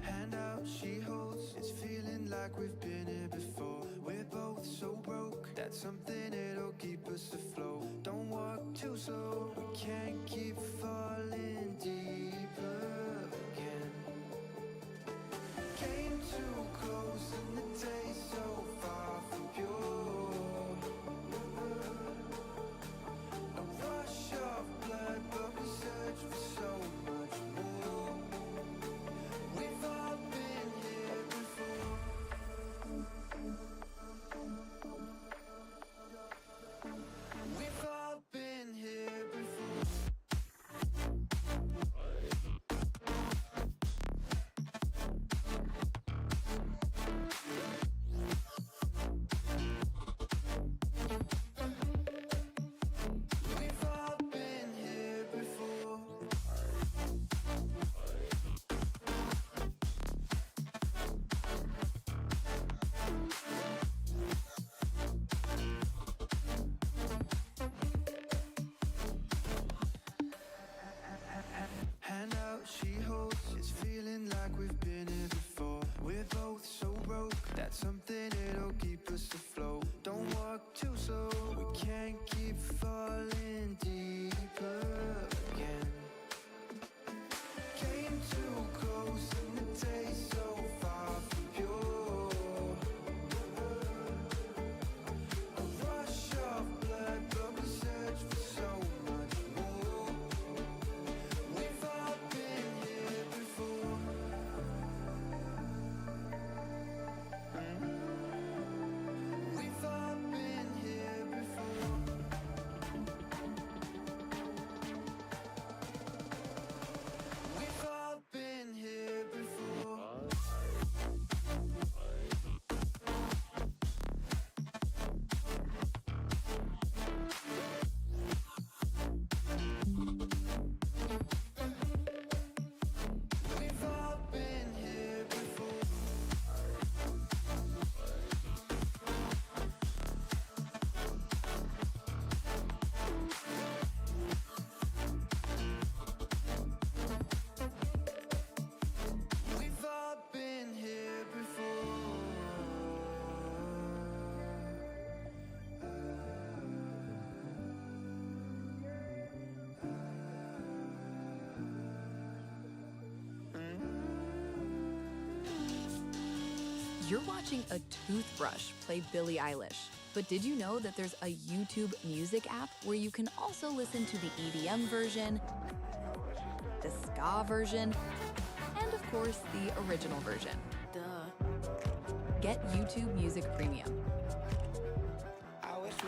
Hand out, she holds. It's feeling like we've been here before. We're both so broke. That's something that'll keep us afloat. Don't walk too slow. We can't keep falling deeper again. Came too close and the taste so far from pure. A rush of blood, but we search for so much more. We've all been here before. We've all been here before. You're watching a toothbrush play Billie Eilish. But did you know that there's a YouTube music app where you can also listen to the EDM version, the ska version, and of course, the original version? Duh. Get YouTube Music Premium.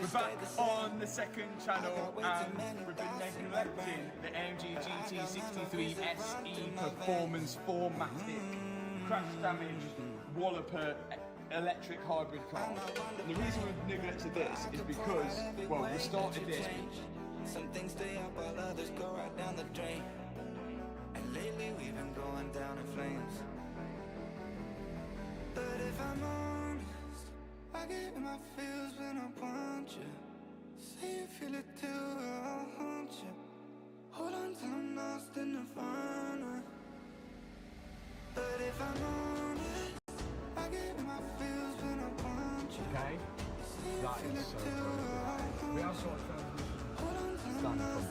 We're back on the second channel and we've been neglecting the AMG GT63 SE Performance 4MATIC crash damaged Walloper electric hybrid car. And the reason we've neglected this is because, well, we started this. Some things stay up while others go right down the drain. And lately we've been going down in flames. But if I'm honest, I get in my feels when I want you. Say you feel it too, I'll haunt you. Hold on till I'm lost in the nirvana. But if I'm honest, I get in my feels when I want you. Okay, that is so good. We have sort of stand from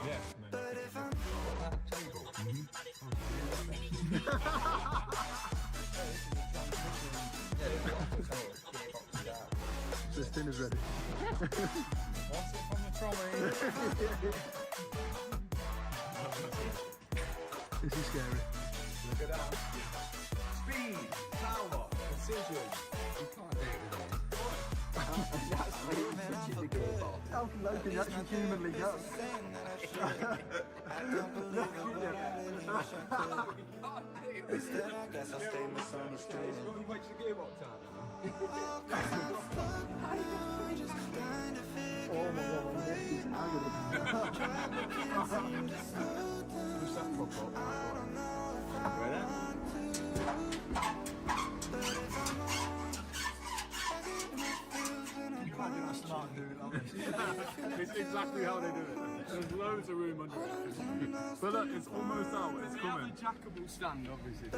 yeah. But if I'm This dinner's ready. What's it from the trolley? This is scary. Look at that. Speed, power, precision. You can't do it with all. How low can you actually humanly go? Instead, I guess I'll stay misunderstood. You wait till the gearbox out now. Oh my god, my neck is agony. Push that prop up. Ready? You imagine a smart doing it. It's exactly how they do it. There's loads of room under it. But look, it's almost out, it's We have coming. a jackable stand, obviously.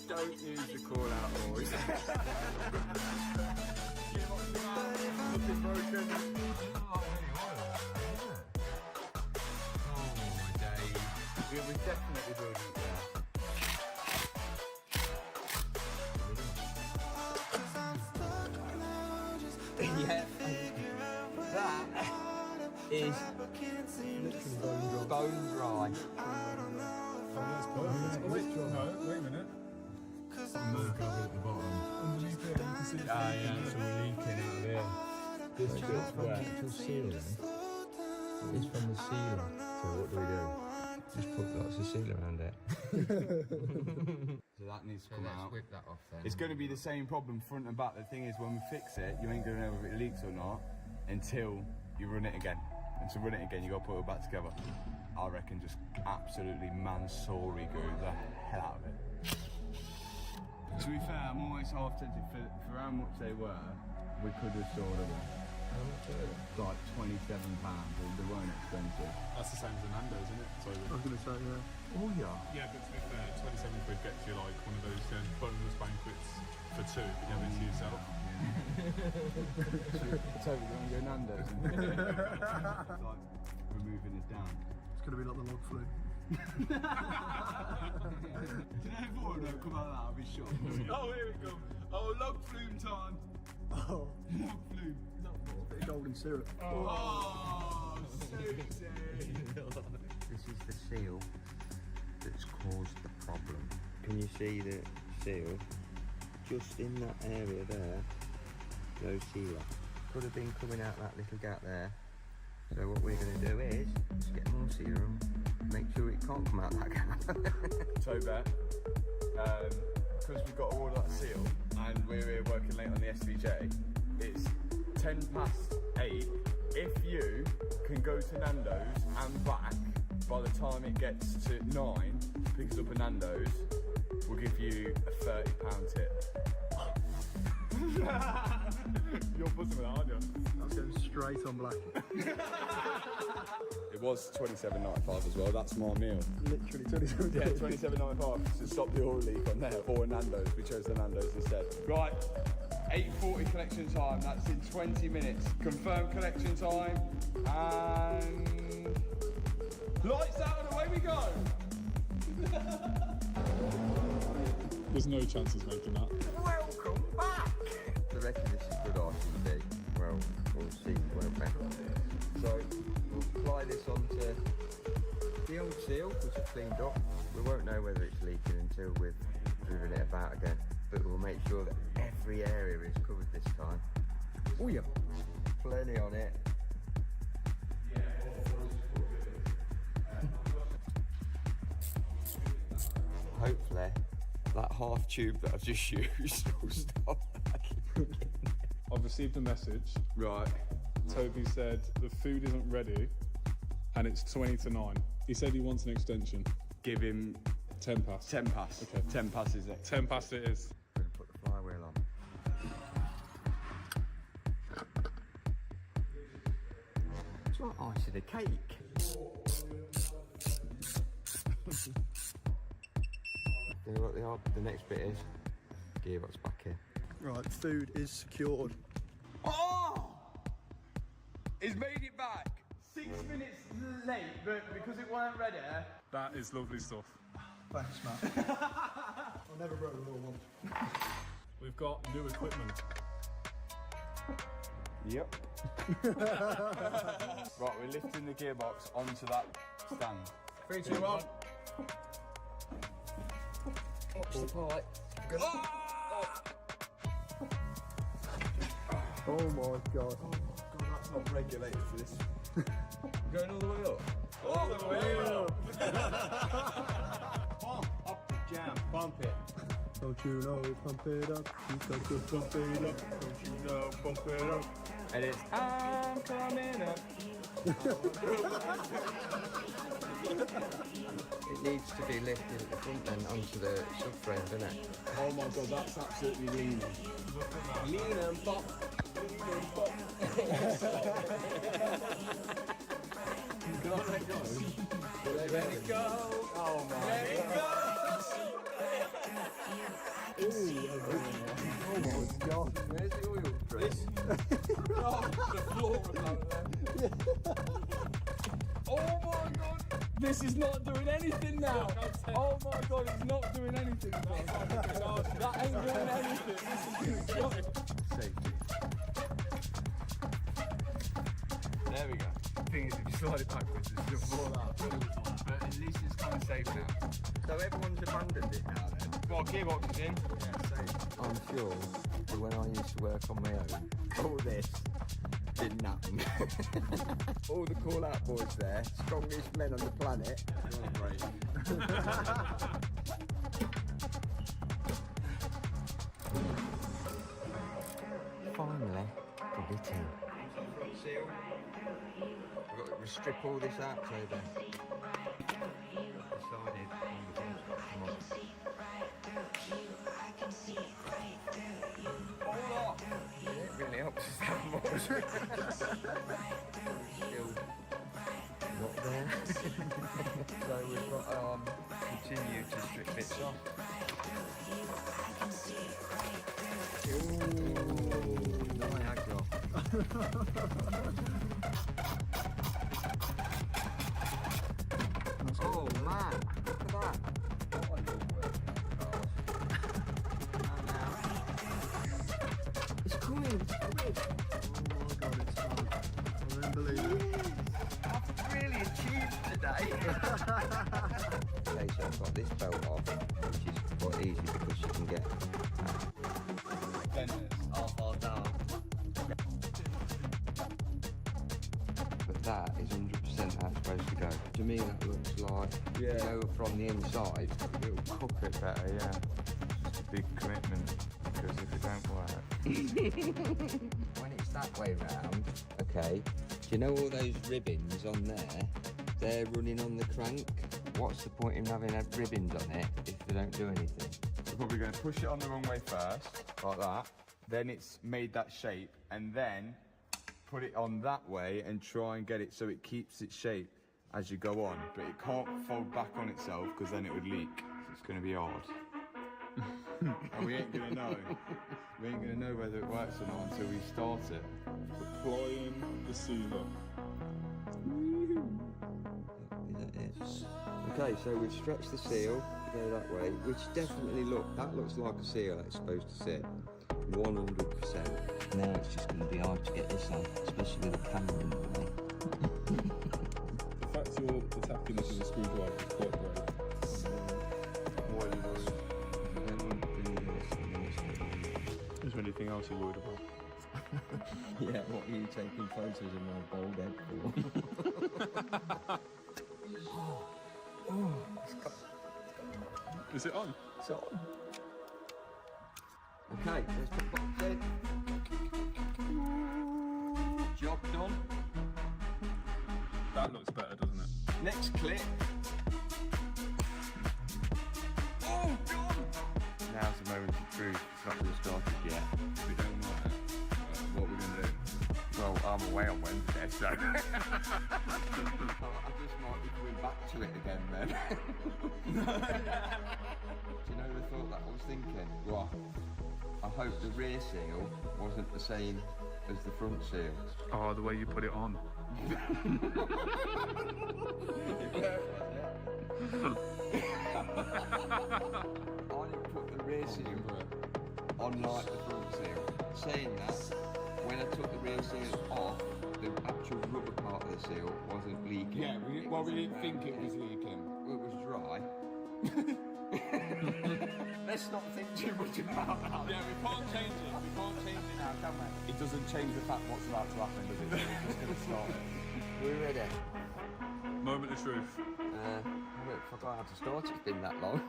Don't use the call out, boys. Looking broken. We're definitely building it there. Yeah, that is bone dry. Wait a minute. Look over at the bottom. Underneath there, you can see yeah, so we're leaking out of there. This bit's wet. Actual sealing. It's from the sealer. So what do? Just put lots of seal around it. So that needs to come out. Whip that off then. It's going to be the same problem front and back. The thing is, when we fix it, you ain't going to know if it leaks or not until you run it again. And to run it again, you got to put it back together. I reckon just absolutely Mansory go the hell out of it. To be fair, I'm always half tempted for how much they were. We could have sold them. Like £27, they weren't expensive. That's the same as a Nando's, isn't it? So, I was going to say, yeah. Oh yeah. yeah, but to be fair, 27 quid gets you like one of those boneless banquets for two, but you have it to yourself. So we're going to go Nando's. Like, we're moving this down. It's going to be like the log flume. Do you know if Warren don't come out of that, I'll be shocked. Oh, here we go. Oh, log flume time. Oh, Log flume. bit of golden syrup. Oh, sexy. This is the seal that's caused the problem. Can you see the seal? Just in that area there, no sealer. Could have been coming out that little gap there. So what we're going to do is just get more serum, make sure it can't come out that gap. So bet, because we've got all that seal and we're here working late on the SVJ, it's 8:10. If you can go to Nando's and back by the time it gets to 9, pick us up at Nando's, we'll give you a £30 tip. You're buzzing with that, aren't you? That's going straight on black. It It was $27.95 as well. That's my meal. Literally 27. Yeah, $27.95 to stop the oil leak on there, or Nando's. We chose the Nando's instead. Right, 8:40 collection time. That's in 20 minutes. Confirmed collection time, and lights out and away we go. There's no chances making that. Welcome back! I reckon this is good RTD. Well, we'll see when we're back. So, we'll apply this onto the old seal, which I've cleaned up. We won't know whether it's leaking until we've driven it about again. But we'll make sure that every area is covered this time. Oh yeah! Plenty on it. Hopefully, that half tube that I've just used will stop. I've received a message. Right. Toby said the food isn't ready and it's 20 to 9. He said he wants an extension. Give him 10 past. 10 past. Okay. 10 past is it? 10 past it is. I'm going to put the flywheel on. It's like ice in a cake. You know what the next bit is? Gearbox back here. Right, food is secured. Oh! He's made it back. 6 minutes late, but because it weren't ready. That is lovely stuff. Thanks, Matt. I'll never broke the law once. We've got new equipment. Yep. Right, we're lifting the gearbox onto that stand. 3, 2, 1. Watch the pipe. Oh my god. God, that's not regulated for this. Going all the way up. All the way up. Pump up the jam. Pump it. Don't you know, pump it up. You got to pump it up. Don't you know, pump it up. And it's I'm coming up. It needs to be lifted at the front end onto the subframe, doesn't it? Oh my god, that's absolutely lean. Lean and pop. Lean and pop. Can I let go? Let it go. Oh my. Let it go. Oh my god. Where's the oil press? Oh, the floor about there. Oh my god. This is not doing anything now. Oh my god, it's not doing anything. That ain't doing anything. This is safety. There we go. The thing is, if you slide it backwards, it's going to fall out. But at least it's kind of safe now. So everyone's abandoned it now then? Well, gearbox is in. Yeah, safe. I'm sure that when I used to work on my own, all this didn't happen. All the call-out boys there, strongest men on the planet. Great. Finally, got it in. Seal. We've got to strip all this out, Toby. Decided on the it really helps us that much. Still not there. So we've got to continue to strip bits off. Ooh, Niagara. Oh man, look at that. It's coming. Oh my god, it's fun. Unbelievable. I've really achieved today. Okay, so I've got this belt off, which is quite easy because you can get half down. But that is 100% how it's supposed to go. To me, that looks like, you know, from the inside, it'll cook it better, yeah. It's a big commitment, because if it don't work... When it's that way round, okay, do you know all those ribbons on there? They're running on the crank. What's the point in having ribbons on it if they don't do anything? We're probably going to push it on the wrong way first, like that. Then it's made that shape, and then put it on that way and try and get it so it keeps its shape. as you go on, but it can't fold back on itself because then it would leak. So it's going to be hard. And we ain't going to know. We ain't going to know whether it works or not until we start it. Applying the sealer. Is that it? Okay, so we've stretched the seal to go that way, which definitely that looks like a seal it's supposed to sit. 100%. Now it's just going to be hard to get this on, especially with the camera in the way. The fact you're attacking this with a screwdriver is quite brave. Is there anything else you're worried about? Yeah, what are you taking photos of my bald head for? Is it on? It's on. Okay, let's put box in. Job done. That looks better, doesn't it? Next clip. Oh, God! Now's the moment of truth. It's not really started yet. We don't know what we're going to do. Well, I'm away on Wednesday, so... I just might be coming back to it again then. Do you know the thought that I was thinking? Well, I hope the rear seal wasn't the same as the front seal. Oh, the way you put it on. I didn't put the rear seal on like the front seal. Saying that, when I took the rear seal off, the actual rubber part of the seal wasn't leaking. Yeah, we didn't think it was leaking. It was dry. Let's not think too much about that. Yeah, we can't change it. We can't change it now, can we? It doesn't change the fact what's about to happen, does it? We're just going to start it. We're ready. Moment of truth. I forgot how to start, it's been that long.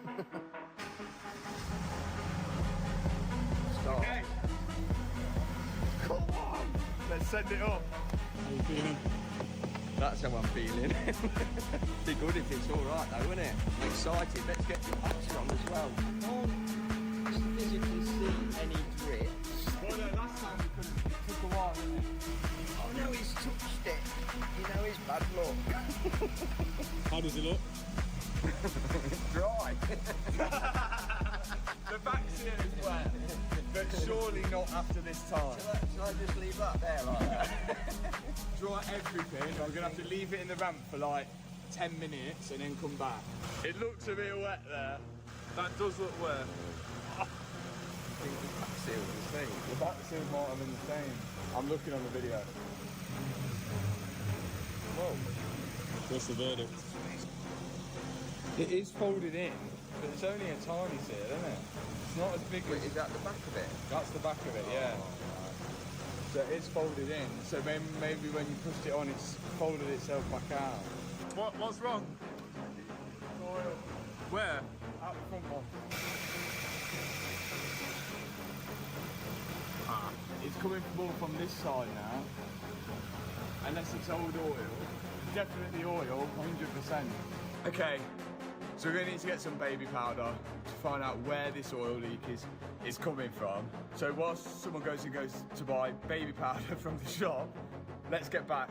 Start. Okay. Come on! Let's send it up. How you feeling? That's how I'm feeling. Be good if it's alright though, wouldn't it? I'm excited. Let's get the action on as well. I can't physically see any drips. Well, no, last time we couldn't. It took a while, didn't it? Oh no, he's touched it. You know his bad luck. How does it look? Dry. The back seal is wet, but surely not after this time. Shall I just leave that there like that? Dry everything. We're going to have to leave it in the ramp for like 10 minutes and then come back. It looks a bit wet there. That does look wet. I think the back seal's the same. The back seal might have been the same. I'm looking on the video. Whoa. What's the verdict? It is folded in, but it's only a tiny seal, isn't it? It's not as big Wait, as... is that the back of it? That's the back of it, yeah. So it's folded in, so maybe when you pushed it on, it's folded itself back out. What's wrong? Oil. Where? Out the front one. It's coming more from this side now. Unless it's old oil. Definitely oil, 100%. Okay, so we're going to need to get some baby powder to find out where this oil leak is coming from. So whilst someone goes to buy baby powder from the shop, let's get back,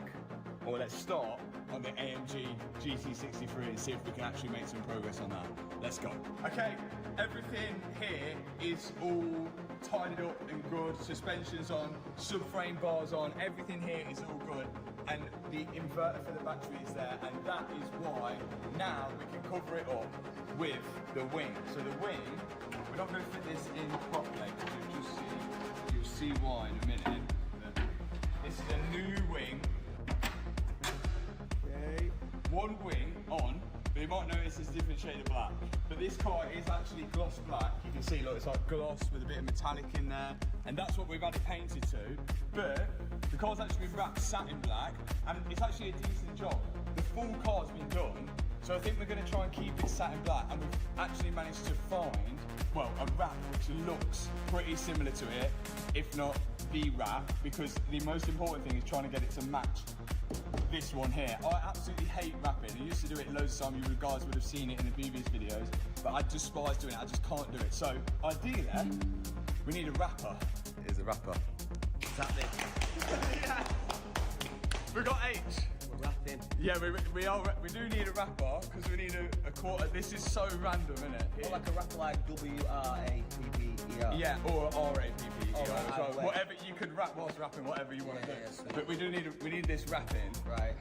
or let's start on the AMG GT63 and see if we can actually make some progress on that. Let's go. Okay, everything here is all tidied up and good. Suspension's on, subframe bars on, everything here is all good. And the inverter for the battery is there, and that is why now we can cover it up with the wing. So the wing, we're not going to fit this in properly, you'll see why in a minute. This is a new wing. Okay. One wing on, but you might notice it's a different shade of black. But this car is actually gloss black. You can see, look, it's like gloss with a bit of metallic in there. And that's what we've had it painted to. But the car's actually been wrapped satin black, and it's actually a decent job. The full car's been done, so I think we're going to try and keep it satin black. And we've actually managed to find, well, a wrap which looks pretty similar to it, if not the wrap, because the most important thing is trying to get it to match this one here. I absolutely hate wrapping. I used to do it loads of time. You guys would have seen it in the previous videos, but I despise doing it. I just can't do it. So ideally, we need a wrapper. Here's a wrapper. Is that this? Yeah. We got H. We're wrapping. Yeah. Yeah, we do need a rapper because we need a quarter. This is so random, isn't it? Or like a rapper like W-R-A-P-P-E-R. Yeah, or R-A-P-P. Oh, right, as well. wait. Whatever you could rap whilst rapping, whatever you want to Yeah, do. yeah, sweet. But we need this rapping. Right.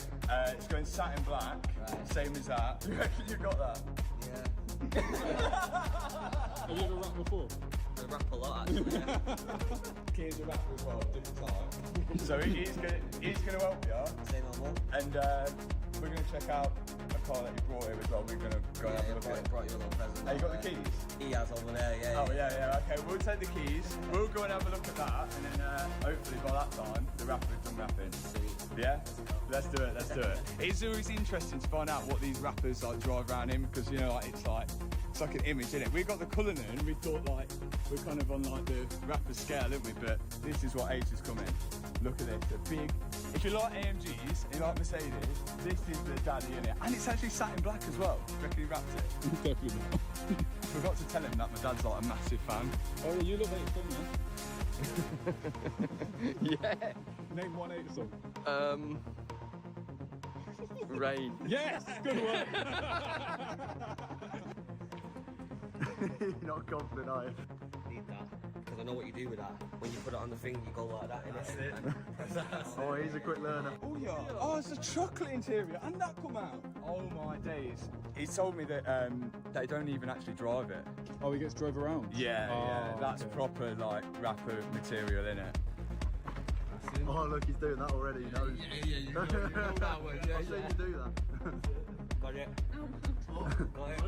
It's going satin black, Right. same as that. You reckon you got that? Yeah. Have you ever rapped before? I rap a lot actually. Keen's a rapper as well, different time. So he's gonna help you, Say no more. and we're gonna check out a car that he brought here as well. We're gonna go and have a look at it. Brought you a little present. Have you got the over there. keys? He has over there, yeah. Oh yeah, okay. We'll take the keys. We'll go and have a look at that, and then hopefully by that time the rapper's done rapping. Yeah, let's do it. It's always interesting to find out what these rappers like drive around in because you know like it's like an image, isn't it? We got the Cullinan. We thought like we're kind of on like the rapper scale, didn't we? But this is what H is coming. Look at this, the big. If you like AMGs, and you like Mercedes, this is the daddy in it, and it's actually satin black as well. Do you reckon he wrapped it? Definitely not. Forgot to tell him that my dad's like a massive fan. Oh, yeah, you look like it's fun, man. Yeah. Name one 8 song. Rain. Yes, good one. You're not confident, are you? Need that. Because I know what you do with that. When you put it on the thing, you go like that. That's it. Oh, he's a quick learner. Oh yeah. Oh, it's a chocolate interior, and that come out. Oh my days. He told me that they don't even actually drive it. Oh, he gets drove around? Yeah, yeah. Oh, That's okay. proper like rapper material, innit? Oh look, he's doing that already. He knows. Yeah, you know that one. Yeah, I've seen you do that. Got it. Got it.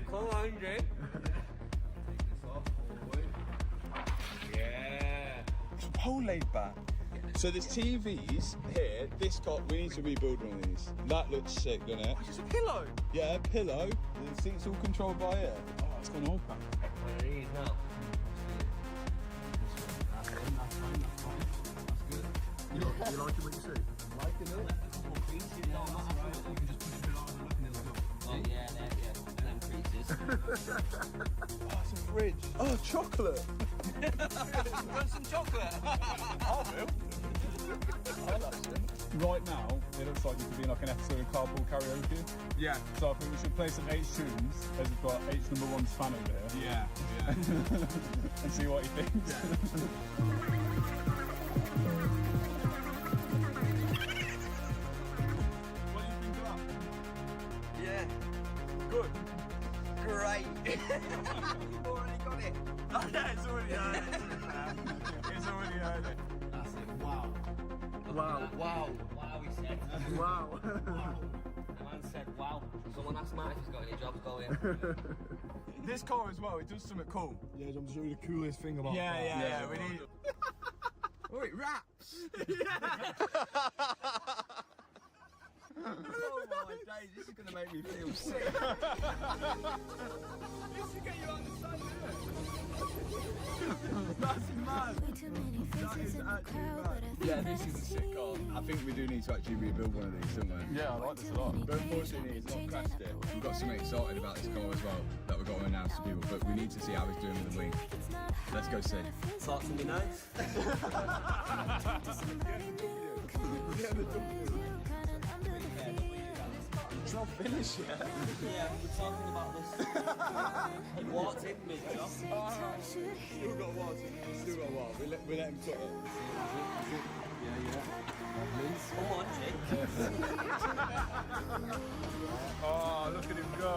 Come on, Jake. Yeah. It's whole laid back. So there's TVs here. This car, we need to rebuild one of these. That looks sick, doesn't it? Just a pillow. Yeah, pillow. The seats all controlled by ear. Oh, it's gone all back. What it is now. You liking what you see? Oh yeah, them creases. Oh, it's a fridge. Oh, chocolate. Want some chocolate? I will. I like it. Right now, it looks like you could be in like an episode of Carpool Karaoke. Yeah. So I think we should play some H tunes, as we've got H number 1's fan over here, Yeah. and see what he thinks. What do you think of that? Yeah. Good. Great. You've already got it. Oh, yeah, it's already heard it. It's already heard it. That's it. Wow. Wow. Wow, he said. Wow. The man said, wow. Someone asked Matt if he's got any jobs going. This car as well, it does something cool. Yeah, I'm showing you the coolest thing about Yeah, we need... Oh, it raps! Oh my days, this is going to make me feel sick. This will get you on the side, isn't it? That's mad. That is actually mad. Yeah, this is a sick car. I think we do need to actually rebuild one of these, don't we? Yeah, I like this a lot. But unfortunately, it's not crashed it. We've got something excited about this car as well that we've got to announce to people, but we need to see how it's doing with the wing. Let's go see. Talk to me nice. It's not finished yet. Yeah, we're talking about this. He walked in mid-job. Still got a while. We let him cut it. Come on, Jake. Oh, look at him go.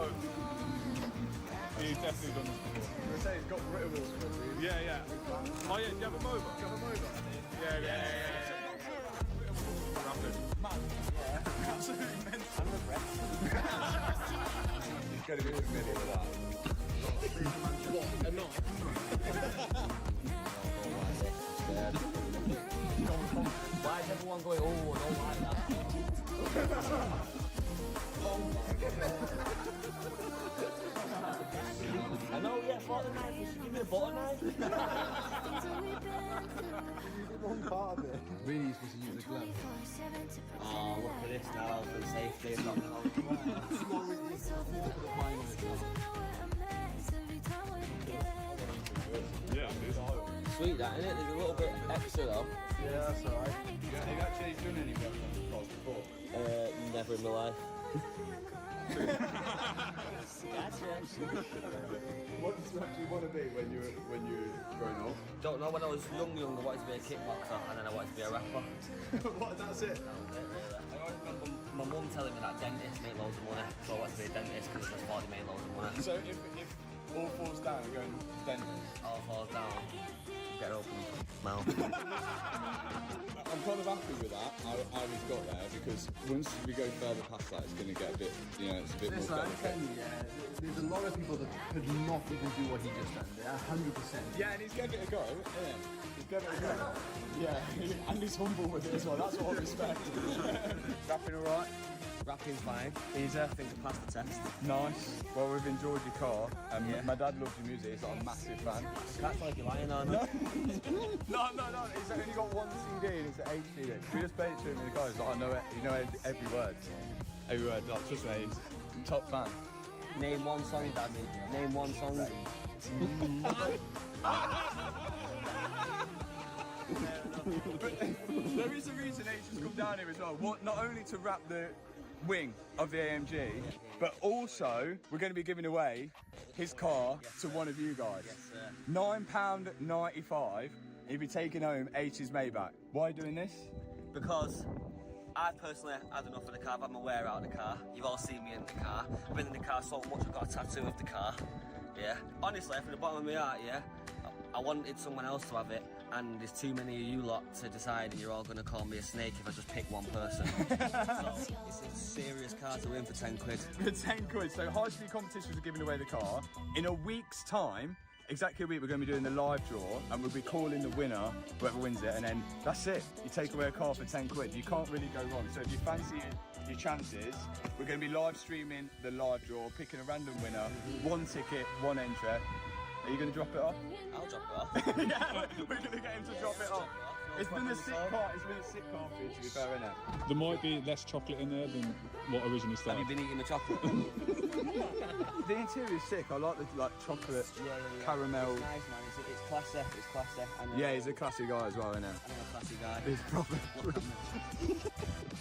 He's definitely done this before. I say he's got Brita wheels. Yeah, yeah. Oh yeah, do you have a motor? Yeah. Absolutely mental. He's going to be familiar with that. Why is everyone going, oh, I don't like that? I know, yeah, butter knife. You should give me a butter knife. One part of it. Really, you're supposed to use the glove. Oh, look at this now for the safety. It's not Yeah, it is. sweet, that, isn't it? There's a little bit extra though. Yeah, that's alright. Have you actually done any work on the cars before? No, Never in my life. What did you actually want to be when you were growing up? Don't know, when I was young, I wanted to be a kickboxer and then I wanted to be a rapper. What? That's it. I always remember my mum telling me that dentists make loads of money, so I wanted to be a dentist because I thought they made loads of money. So if all falls down, you're going dentist. All falls down, get open mouth. I'm kind of happy with that. How we've got there, because once we go further past that, it's going to get a bit, it's a bit Listen, more I'm delicate. telling you, there's a lot of people that could not even do what he just done. They're 100%. Yeah, and he's giving it a go, isn't he? He's giving it a go. Yeah, and he's humble with it as well. That's what I respect. Rapping all right? Rapping's fine. Easy, I think I passed the test. Nice. Well, we've enjoyed your car. My dad loves your music. He's like a massive fan. That's like you're lying on. No. No. He's only got one CD and it's an HD. We just played it to him in the car. He's like, I know it. You know every word. Every word. Like, trust me, he's a top fan. Name one song, Daddy. Name one song. There is a reason H has come down here as well. Not only to wrap the wing of the AMG, but also we're going to be giving away his car to one of you guys. Yes, sir. £9.95. He'll be taking home H's Maybach. Why are you doing this? Because I personally had enough of the car. I've had my wear out of the car. You've all seen me in the car. I've been in the car so much I've got a tattoo of the car. Yeah. Honestly, from the bottom of my heart, yeah, I wanted someone else to have it, and there's too many of you lot to decide, and you're all going to call me a snake if I just pick one person. So it's a serious car to win for 10 quid. For 10 quid. So High Speed Competitions are giving away the car. In a week's time, exactly a week, we're going to be doing the live draw, and we'll be calling the winner, whoever wins it, and then that's it. You take away a car for 10 quid. You can't really go wrong. So if you fancy your chances, we're going to be live streaming the live draw, picking a random winner, one ticket, one entry. Are you going to drop it off? I'll drop it off. Yeah, we're going to get him to drop it off. It's been a sick car. It's been a sick car for you, to be fair, isn't it? There might be less chocolate in there than what originally Have started. you been eating the chocolate? The interior's sick. I like the chocolate, caramel. It's nice, man. It's classy. It's classy. And, Yeah, he's a classy guy as well, isn't he? I'm a classy guy. He's proper. Look at me.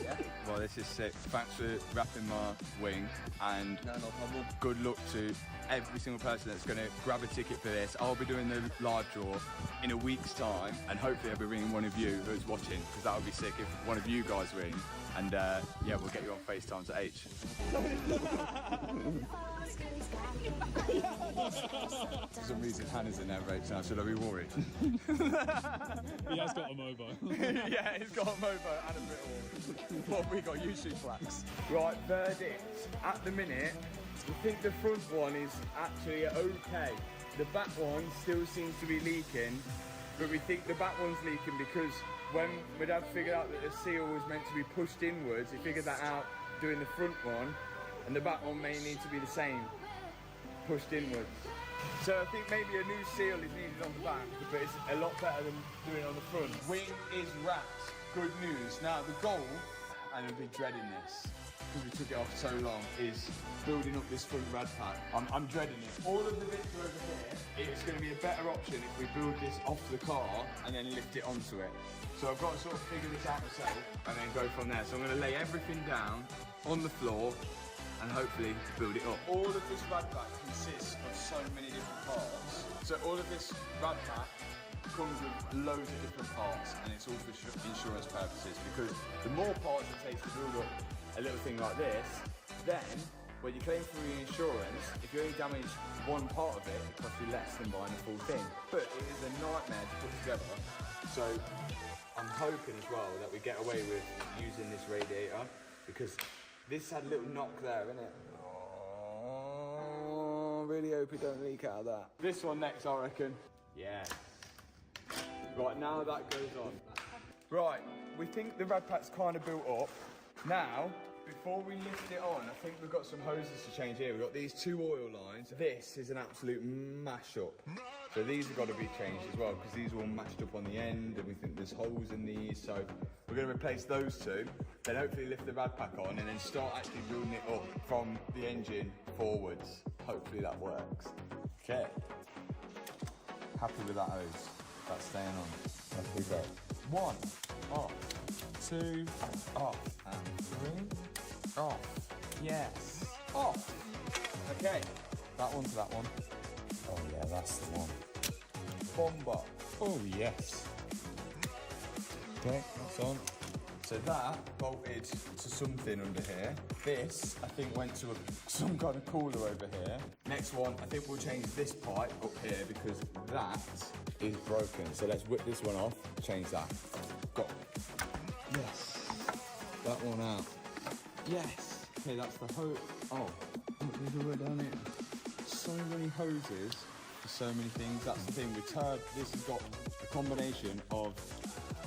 Yeah. Well, this is sick. Thanks for wrapping my wing, and No problem. good luck to every single person that's going to grab a ticket for this. I'll be doing the live draw in a week's time, and hopefully I'll be ringing one of you who's watching, because that would be sick if one of you guys win. And yeah, we'll get you on FaceTime to H. For some reason, Hannah's in there right now. Should I be worried? He has got a mobile. Yeah, he's got a mobo and a bit of what have we got? YouTube flags. Right, verdict. At the minute, we think the front one is actually okay. The back one still seems to be leaking, but we think the back one's leaking because when my dad figured out that the seal was meant to be pushed inwards, he figured that out doing the front one, and the back one may need to be the same, pushed inwards. So I think maybe a new seal is needed on the back, but it's a lot better than doing it on the front. Wing is wrapped. Good news. Now the goal, and I've been dreading this because we took it off so long, is building up this front rad pack. I'm dreading it. All of the bits are over here. It's going to be a better option if we build this off the car and then lift it onto it. So I've got to sort of figure this out myself and then go from there. So I'm going to lay everything down on the floor and hopefully build it up. All of this rad pack consists of so many different parts. So all of this rad pack comes with loads of different parts, and it's all for insurance purposes, because the more parts it takes to build up a little thing like this, then when you claim for your insurance, if you only damage one part of it, it costs you less than buying the full thing. But it is a nightmare to put together. So I'm hoping as well that we get away with using this radiator, because this had a little knock there, innit? Oh, really hope it don't leak out of that. This one next, I reckon. Yeah. Right, now that goes on. Right, we think the rad pack's kind of built up. Now, before we lift it on, I think we've got some hoses to change here. We've got these 2 oil lines. This is an absolute mash-up. So these have got to be changed as well, because these are all matched up on the end, and we think there's holes in these. So we're going to replace those 2, then hopefully lift the rad pack on, and then start actually building it up from the engine forwards. Hopefully that works. Okay. Happy with that hose. That's staying on. Let's do that. 1 off, 2 off, and 3 Off. Yes. Off. Okay. That one's that one. Oh yeah, that's the one. Bomber. Oh yes. Okay, that's on. So that bolted to something under here. This, I think, went to some kind of cooler over here. Next one, I think we'll change this pipe up here because that is broken. So let's whip this one off, change that. Go. Yes. That one out. Yes. Okay, that's the hose. Oh, look, there's a road down here. So many hoses for so many things. That's the thing with this has got a combination of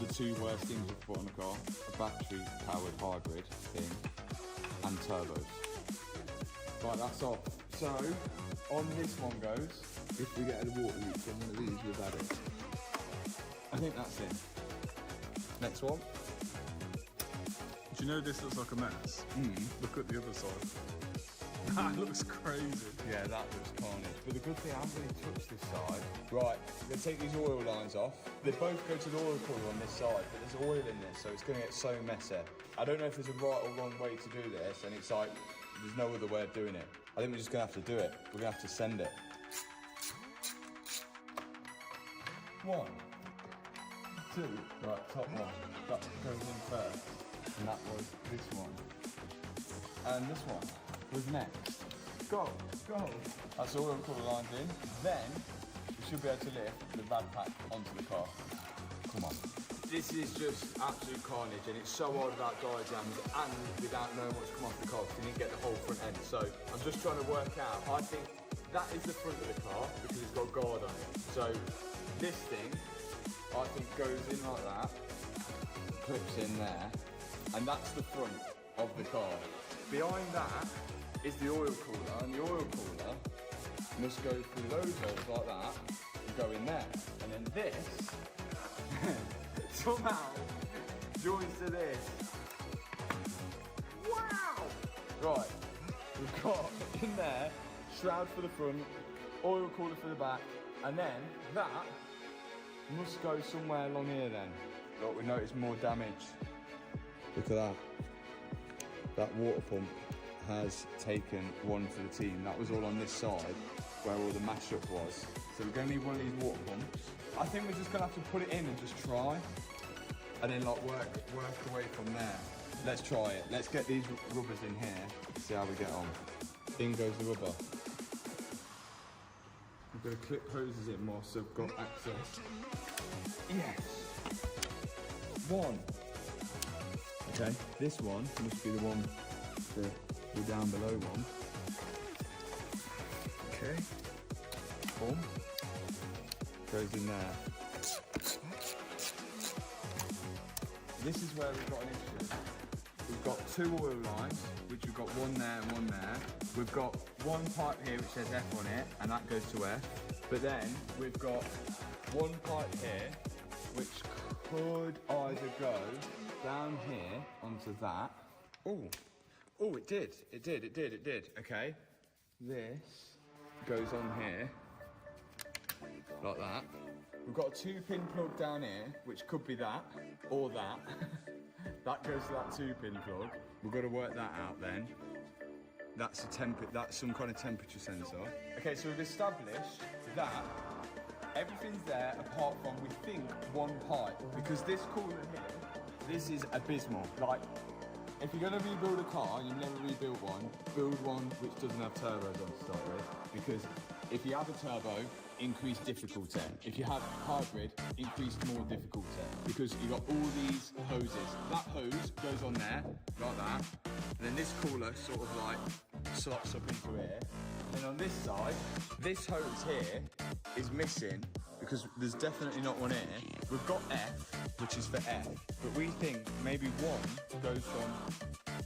the two worst things you can put on a car: a battery-powered hybrid thing and turbos. Right, that's off. So on this one goes. If we get a water leak from one of these, we've had it. I think that's it. Next one. Do you know this looks like a mess? Look at the other side. That looks crazy. Yeah, that looks carnage. But the good thing, I haven't really touched this side. Right, we're going to take these oil lines off. They both go to the oil cooler on this side, but there's oil in this, so it's going to get so messy. I don't know if there's a right or wrong way to do this, and it's like, there's no other way of doing it. I think we're just going to have to do it. We're going to have to send it. 1, 2, right, top one. That goes in first, and that was this one. And this one was next. Go, go. That's all oil cooler lines in. Then, we should be able to lift the VAD pack onto the car. Come on. This is just absolute carnage, and it's so hard without diagrams and without knowing what's come off the car, because you didn't get the whole front end. So, I'm just trying to work out. I think that is the front of the car, because it's got guard on it. So, this thing, I think goes in like that, clips in there, and that's the front of the car. Behind that is the oil cooler, and the oil cooler must go through those holes like that and go in there. And then this somehow joins to this. Wow! Right, we've got in there shroud for the front, oil cooler for the back, and then that must go somewhere along here then. Look, we notice more damage. Look at that. That water pump has taken one for the team. That was all on this side where all the mashup was. So we're going to need one of these water pumps. I think we're just going to have to put it in and just try. And then like work away from there. Let's try it. Let's get these rubbers in here. See how we get on. In goes the rubber. I'm going to clip hoses in more so I've got access. Yes. 1. Okay, this one must be the one, the down below one. Okay. Boom. Goes in there. This is where we've got an issue. We've got 2 oil lines, which we've got one there and one there. We've got one pipe here which says F on it, and that goes to F. But then we've got one pipe here, which could either go down here onto that. Oh, it did. Okay. This goes on here, like that. We've got a 2-pin plug down here, which could be that, or that. That goes to that 2-pin plug. We've got to work that out then. That's some kind of temperature sensor. Okay, so we've established that everything's there apart from, we think, one pipe. Because this cooler here, this is abysmal. Like, if you're going to rebuild a car and you've never rebuilt one, build one which doesn't have turbos on to start with. Because if you have a turbo, increase difficulty. If you have hybrid, increase more difficulty. Because you've got all these hoses. That hose goes on there, like that. And then this cooler sort of like slots up into here. And then on this side, this hose here is missing because there's definitely not one here. We've got F, which is for F, but we think maybe one goes from,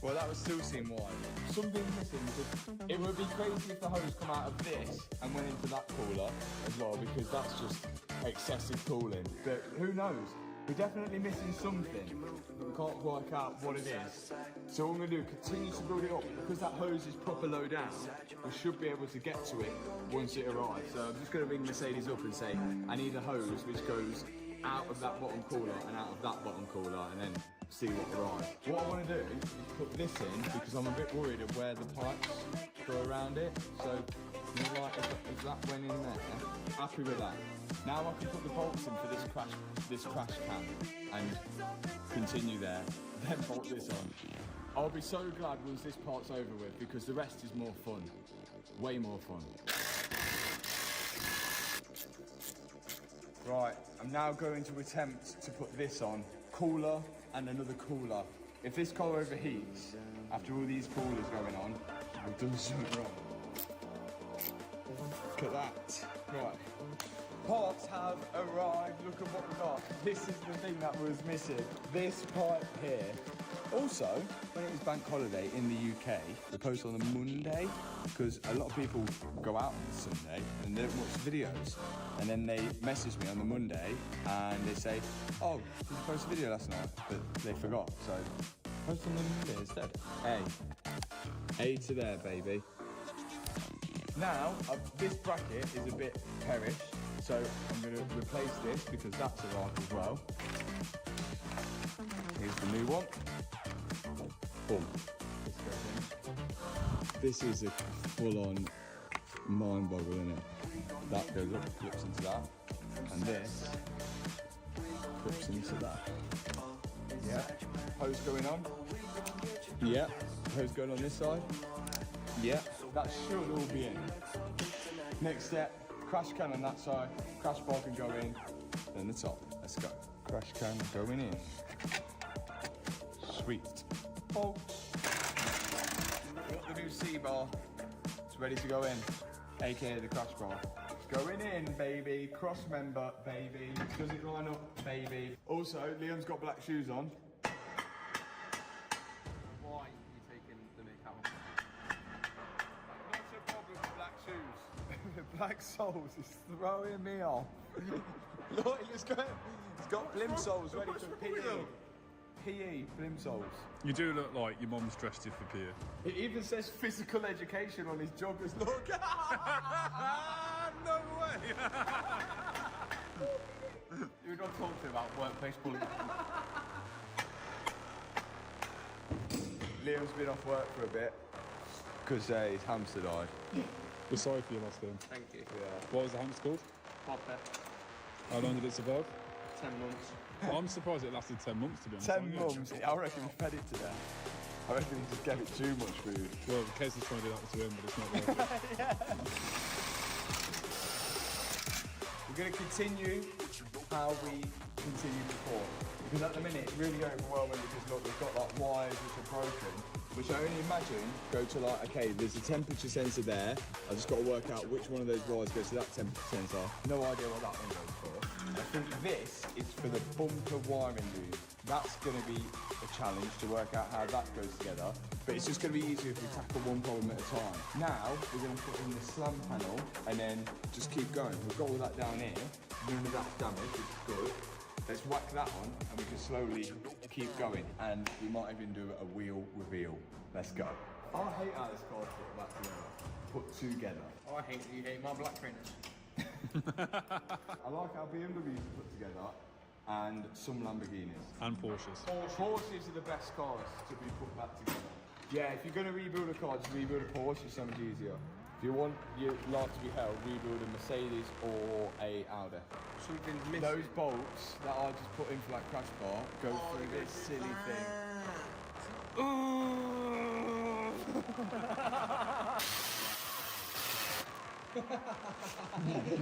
well, that would still seem wide. Something's missing because it would be crazy if the hose come out of this and went into that cooler as well, because that's just excessive cooling. But who knows? We're definitely missing something, but we can't work out what it is. So what I'm going to do, continue to build it up. Because that hose is proper low down, we should be able to get to it once it arrives. So I'm just going to ring Mercedes up and say, I need a hose which goes out of that bottom cooler and out of that bottom cooler, and then see what arrives. What I want to do is put this in because I'm a bit worried of where the pipes go around it. So, you know, like if that went in there, happy with that. Now I can put the bolts in for this crash cam and continue there, then bolt this on. I'll be so glad once this part's over with because the rest is more fun, way more fun. Right, I'm now going to attempt to put this on, cooler and another cooler. If this car overheats, after all these coolers going on, I've done something wrong. Look at that. Right. Parts have arrived. Look at what we got. This is the thing that was missing. This pipe here. Also, when it was bank holiday in the UK, we post on a Monday because a lot of people go out on Sunday and they don't watch videos. And then they message me on the Monday and they say, oh, did you post a video last night? But they forgot, so post on the Monday instead. A to there, baby. Now, this bracket is a bit perished, so I'm going to replace this because that's arrived as well. Here's the new one. Boom. This is a full-on mind boggle, isn't it? That goes up, flips into that, and this flips into that. Yeah. Hose going on. Yeah. Hose going on this side. Yeah. That should all be in. Next step, crash can on that side, crash bar can go in, then the top. Let's go. Crash can going in. Sweet. Oh. Got the new C-bar. It's ready to go in, aka the crash bar. It's going in, baby. Cross member, baby. Does it line up, baby? Also, Liam's got black shoes on. Why are you taking the mick out? What's the problem with black shoes? The black soles is throwing me off. Look, it's got blim soles ready for PE. PE, blim soles. You do look like your mum's dressed you for PE. It even says physical education on his joggers. Look! No way! You're not talking about workplace bullying. Liam's been off work for a bit because his hamster died. We're sorry for your loss, Liam. Thank you. Yeah. What was the hamster called? Popper. How long did it survive? 10 months. I'm surprised it lasted 10 months, to be honest. 10 months? I reckon we fed it to death. I reckon we just gave it too much food. Well, the case is trying to do that to him, but it's not worth it. We're going to continue how we continued before. Because at the minute it's really overwhelming because look, we've got like wires which are broken, which I only imagine go to like, okay, there's a temperature sensor there. I just got to work out which one of those wires goes to that temperature sensor. No idea what that one goes for. I think this is for the bumper wiring loop. That's going to be a challenge to work out how that goes together. But it's just going to be easier if we tackle one problem at a time. Now, we're going to put in the slam panel and then just keep going. We've got all that down here. None of that's damaged, which is good. Let's whack that on and we can slowly keep going. And we might even do a wheel reveal. Let's go. I hate how this car's put together. I hate that you hate my black printers. I like how BMWs are put together and some Lamborghinis. And Porsches. Porsches are the best cars to be put back together. Yeah, if you're going to rebuild a car, just rebuild a Porsche, it's so much easier. If you want your life to be held, rebuild a Mercedes or a Audi. Something missing. Those bolts that I just put in for that crash bar go through this silly thing.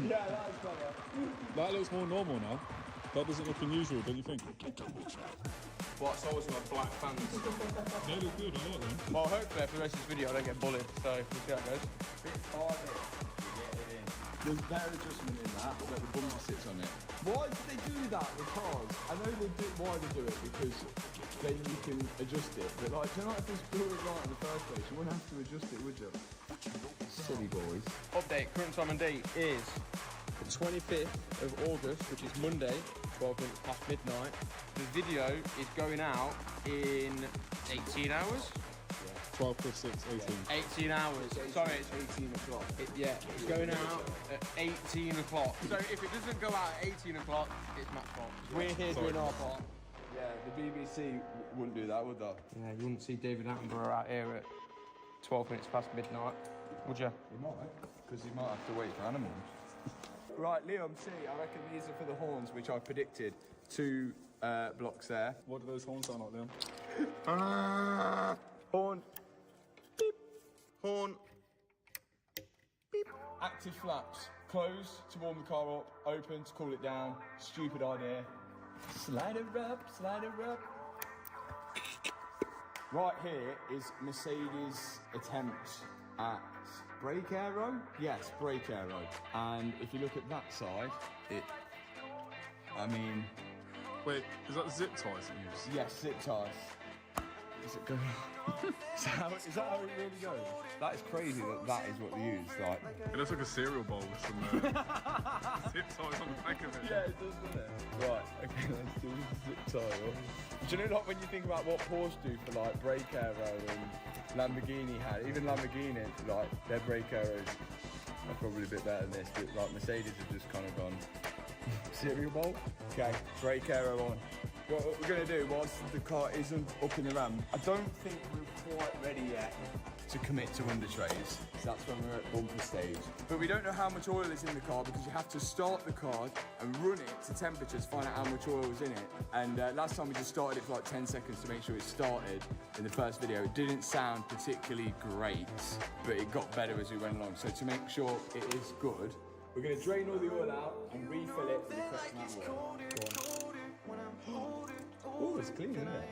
Yeah, that's better. That looks more normal now. That doesn't look unusual, don't you think? What, so I was my black fans. They look good, I like them. Well, hopefully after the rest of this video I don't get bullied, so we'll see how it goes. Bit harder to get it in. There's better adjustment in that, where the bumper sits on it. Why do they do that with cars? I know they do why they do it, because then you can adjust it. But like, do you know if it's built it right in the first place, you wouldn't have to adjust it, would you? Silly boys. Update, current time and date is the 25th of August, which is Monday, 12 minutes past midnight. The video is going out in 18 hours? 12 plus 6, 18. 18 hours. Sorry, It's 18 o'clock. it's going out at 18 o'clock. So if it doesn't go out at 18 o'clock, it's Matt's fault. We're here doing our part. Yeah, the BBC wouldn't do that, would they? Yeah, you wouldn't see David Attenborough out here at 12 minutes past midnight, would you? He might, because he might have to wait for animals. Right, Liam, see, I reckon these are for the horns, which I predicted. 2 blocks there. What do those horns sound like, Liam? Horn. Beep. Horn. Beep. Active flaps. Close to warm the car up. Open to cool it down. Stupid idea. Slide her up, slide her up. Right here is Mercedes' attempt at brake aero? Yes, brake aero. And if you look at that side, I mean... Wait, is that zip ties that you use? Yes, zip ties. Does it go? Is that how it really goes? That is crazy that is what they use. Like, It looks like a cereal bowl with some zip ties on the back of it. yeah, it does, doesn't it? Right, okay, let's do the zip tie up. Do you know, like, when you think about what Porsche do for like brake aero and Lamborghini had, even Lamborghini, like their brake aeros are probably a bit better than this, but like Mercedes have just kind of gone cereal bowl. Okay, brake aero on. What we're going to do whilst the car isn't up in the ramp, I don't think we're quite ready yet to commit to under trays. So that's when we're at bumper stage. But we don't know how much oil is in the car because you have to start the car and run it to temperature to find out how much oil is in it. And last time we just started it for like 10 seconds to make sure it started in the first video. It didn't sound particularly great, but it got better as we went along. So to make sure it is good, we're going to drain all the oil out and refill it with the correct amount of oil. Oh, it's clean, isn't it?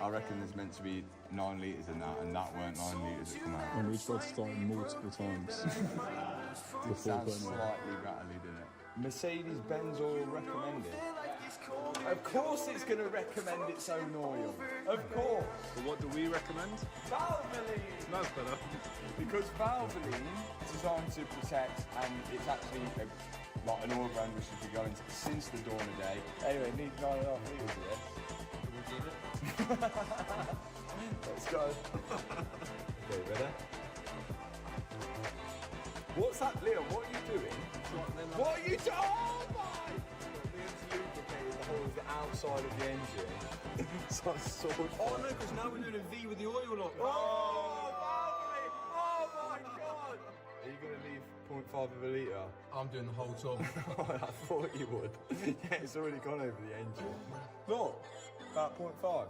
I reckon there's meant to be 9 litres in that, and that weren't 9 litres that come out. And we tried to start multiple times. It sounds slightly rattly, didn't it? Mercedes-Benz oil recommended. Of course it's going to recommend its own oil. Of course. But what do we recommend? Valvoline! That's better. Because Valvoline is designed to protect, and it's actually like an oil brand which has been going since the dawn of day. Anyway, it needs 9.5 litres of this. Let's go. Okay, ready? What's that, Liam? What are you doing? What are you doing? Oh my! Liam's lubricating the whole of the outside of the engine. It's like sword Oh no, because now we're doing a V with the oil up. Oh, Valvoline! Oh my god! Are you going to leave 0.5 of a litre? I'm doing the whole tub. I thought you would. Yeah, it's already gone over the engine. Look, about 0.5.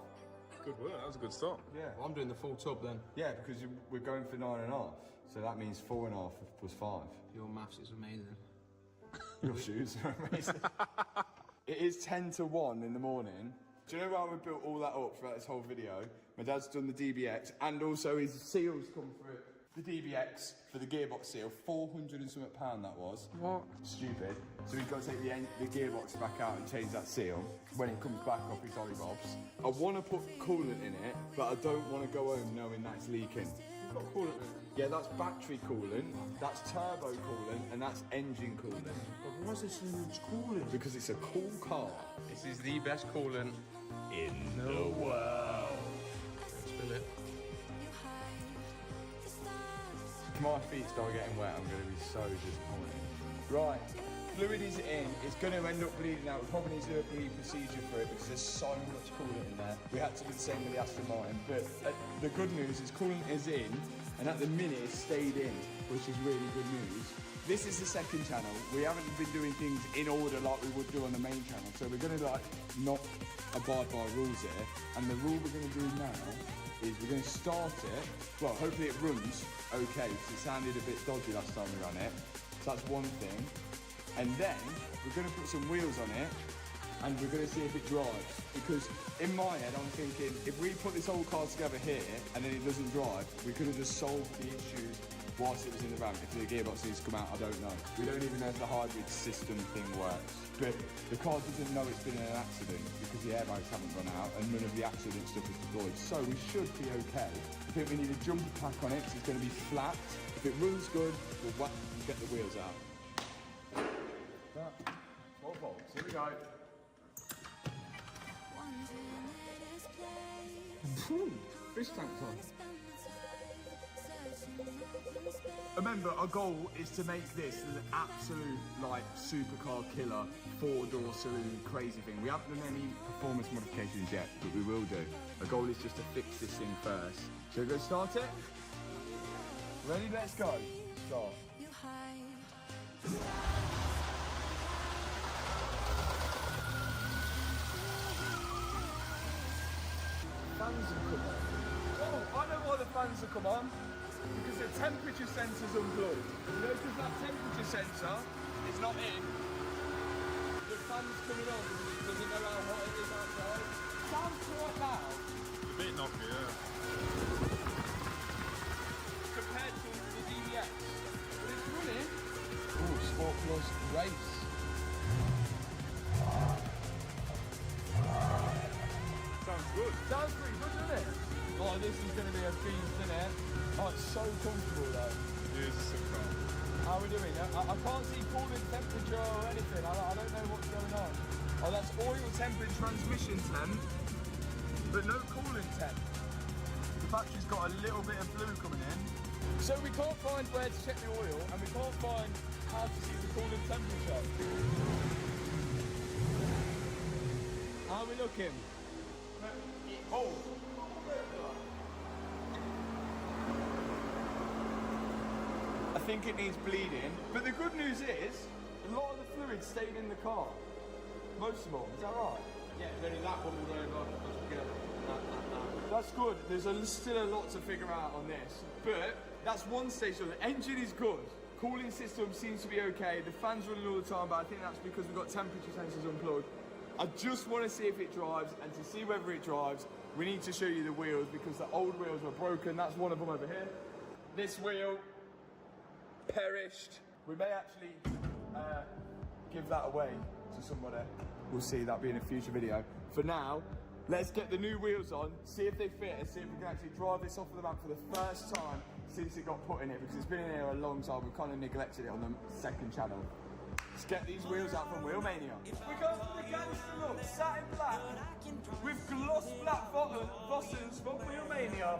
Good work, that was a good start. Yeah. Well, I'm doing the full tub then. Yeah, because we're going for 9.5. So that means 4.5 plus 5. Your maths is amazing. Your shoes are amazing. It is 10 to 1 in the morning. Do you know why we built all that up throughout this whole video? My dad's done the DBX, and also his seals come for it. The DBX for the gearbox seal, 400 and something pound that was. What? Stupid. So we've got to take the gearbox back out and change that seal. When it comes back off his Ollie Bobs. I want to put coolant in it, but I don't want to go home knowing that's leaking. You've got coolant in it. Yeah, that's battery coolant, that's turbo coolant, and that's engine coolant. But why is there so much coolant? Because it's a cool car. This is the best coolant In the world. Let's fill it. If my feet start getting wet, I'm going to be so disappointed. Right, fluid is in. It's going to end up bleeding out. We probably need to do a bleed procedure for it because there's so much coolant in there. We had to do the same with the Aston Martin. But the good news is coolant is in, and at the minute it's stayed in, which is really good news. This is the second channel. We haven't been doing things in order like we would do on the main channel. So we're going to like not abide by rules here. And the rule we're going to do now is we're going to start it. Well, hopefully it runs okay, because it sounded a bit dodgy last time we ran it. So that's one thing. And then we're going to put some wheels on it, and we're going to see if it drives. Because in my head, I'm thinking, if we put this whole car together here, and then it doesn't drive, we could have just solved the issues whilst it was in the ramp. If the gearbox needs to come out, I don't know. We don't even know if the hybrid system thing works. But the car doesn't know it's been in an accident because the airbags haven't gone out and none of the accident stuff is deployed. So we should be okay. I think we need a jumper pack on it because it's going to be flat. If it runs good, we'll whack and get the wheels out. Small bolts, here we go. Fish tank on. Remember, our goal is to make this an absolute, like, supercar killer, four-door saloon, crazy thing. We haven't done any performance modifications yet, but we will do. Our goal is just to fix this thing first. Shall we go start it? Ready? Let's go. Start. Fans have come on. Oh, I know why the fans have come on. Because the temperature sensor's unplugged. You notice that temperature sensor is not in. The fan's coming on because it doesn't know how hot it is outside. Sounds quite loud. A bit knocky, yeah. Compared to the DBX. But it's running. Oh, Sport Plus race. Sounds good. Sounds pretty good, doesn't it? Oh, this is going to be a beast, isn't it? Oh, it's so comfortable though. It is a sick car. How are we doing? I can't see cooling temperature or anything. I don't know what's going on. Oh, that's oil temp and transmission temp, but no cooling temp. The battery's got a little bit of blue coming in. So we can't find where to check the oil, and we can't find how to see the cooling temperature. How are we looking? Oh! I think it needs bleeding, but the good news is a lot of the fluid stayed in the car. Most of them, is that right? Yeah, there's only that one will go over together. That's good. There's still a lot to figure out on this, but that's one station. The engine is good. Cooling system seems to be okay. The fan's running all the time, but I think that's because we've got temperature sensors unplugged. I just want to see if it drives, and to see whether it drives, we need to show you the wheels because the old wheels were broken. That's one of them over here. This wheel perished. We may actually give that away to somebody. We'll see, that'll be in a future video. For now, let's get the new wheels on, see if they fit, and see if we can actually drive this off of the map for the first time since it got put in it, because it's been in here a long time. We've kind of neglected it on the second channel. Let's get these wheels out from Wheelmania. We're going for the gangster look, satin black, with gloss black buttons from Wheelmania.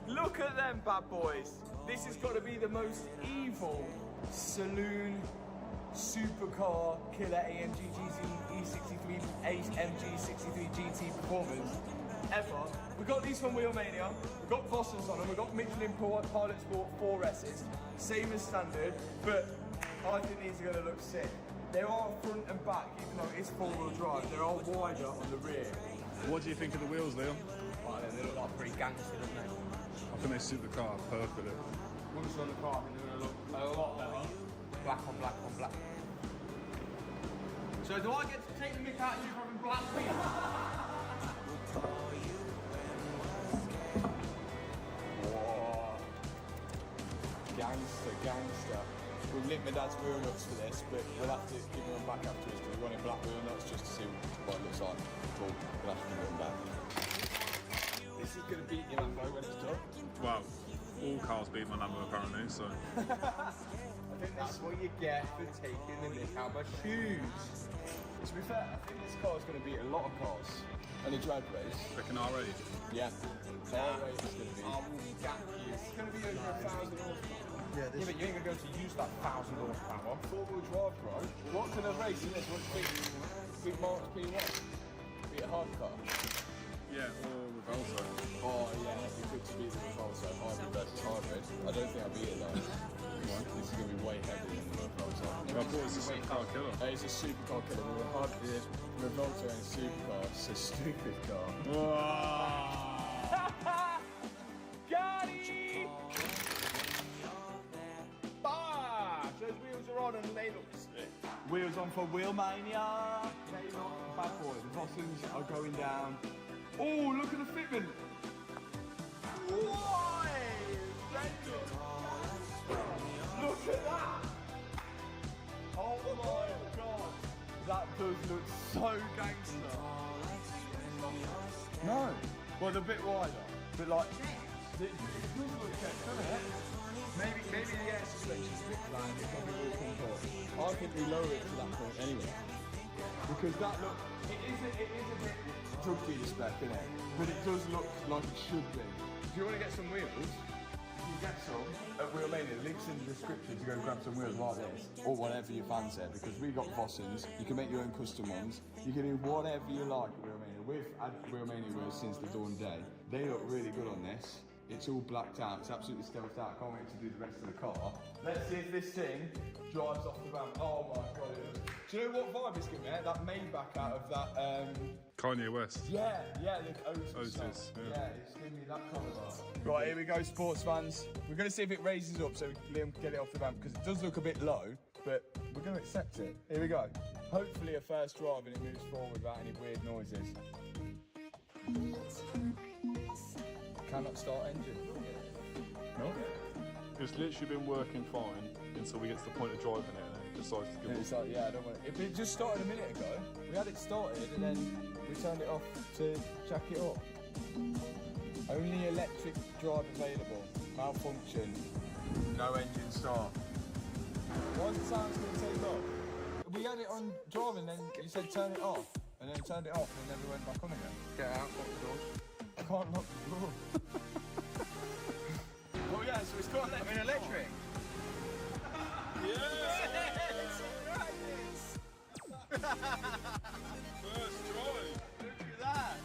Look at them bad boys. This has got to be the most evil saloon supercar killer AMG E63 AMG 63 GT performance ever. We got these from Wheelmania. We got Vossens on them. We got Michelin Pilot Sport 4S's, same as standard, but I think these are going to look sick. They are front and back, even though it's four-wheel drive. They are wider on the rear. What do you think of the wheels, Leo? Oh, they look like pretty gangster, don't they? I think they suit the car perfectly. Once on the car, I think they're going to look a lot better. Black on black on black. So do I get to take the mick out of you for having black wheels? Whoa. Gangster. We've linked my dad's wheel nuts for this, but we'll have to give them back afterwards because we're running black wheel nuts just to see what it looks like. Cool. We'll have to give them back. This is going to beat your Lambo when it's done. Well, all cars beat my Lambo apparently, so. I think that's what you get for taking the mick out my shoes. To be fair, I think this car is going to beat a lot of cars in a drag race. Reckon R8? Yeah. R8 is going to be. It's going to be over 1,000 horsepower. Yeah, but you ain't going to go to use that 1,000 horsepower. Four-wheel drive, bro. What kind of race in this? What's big Marks P1? Be a hard car. Yeah, or Revolto. Oh yeah, it'd be good to beat the Revolto, hybrid versus hybrid. I don't think I'll beat it though. This is going to be way heavier than the Revolto. I thought it's a supercar killer. It's a supercar killer. The Revolto ain't a supercar, it's a stupid car. Got it! Bash! Those wheels are on and they look sick. Wheels on for Wheelmania. They look bad boy. The Vossens are going down. Oh, look at the fitment. Why? Look at that. Oh my god. That does look so gangster. No. Well, they're a bit wider. But like, it does look gangster, doesn't it? Maybe the air suspension's a bit flat. It probably will come up. I think we lower it to that point anyway. Because that look, it is a bit drug dealer spec, isn't it? But it does look like it should be. If you want to get some wheels, you can get some at Wheelmania. The link's in the description to go grab some wheels like this, or whatever you fancy, because we got Vossens. You can make your own custom ones. You can do whatever you like at Wheelmania. We've had Wheelmania wheels since the dawn day. They look really good on this. It's all blacked out, it's absolutely stealthed out. I can't wait to do the rest of the car. Let's see if this thing drives off the ramp. Oh my god, it does. Do you know what vibe it's giving me? That Maybach out of that, Kanye West. yeah, the Otis. Otis, song. yeah. It's giving me that kind of vibe. Right, here we go, sports fans. We're going to see if it raises up so Liam can get it off the ramp, because it does look a bit low, but we're going to accept it. Here we go. Hopefully a first drive and it moves forward without any weird noises. Cannot start engine. No? It's literally been working fine until we get to the point of driving it and it decides to give up. It's like, yeah, I don't want it. If it just started a minute ago, we had it started and then we turned it off to jack it up. Only electric drive available. Malfunction. No engine start. Why does the sound going to take off? We had it on driving, then you said turn it off, and then turned it off, and then we went back on again. Get out, lock the doors. I can't lock the door. Oh yeah, so it's got electric. First drive. Look at that.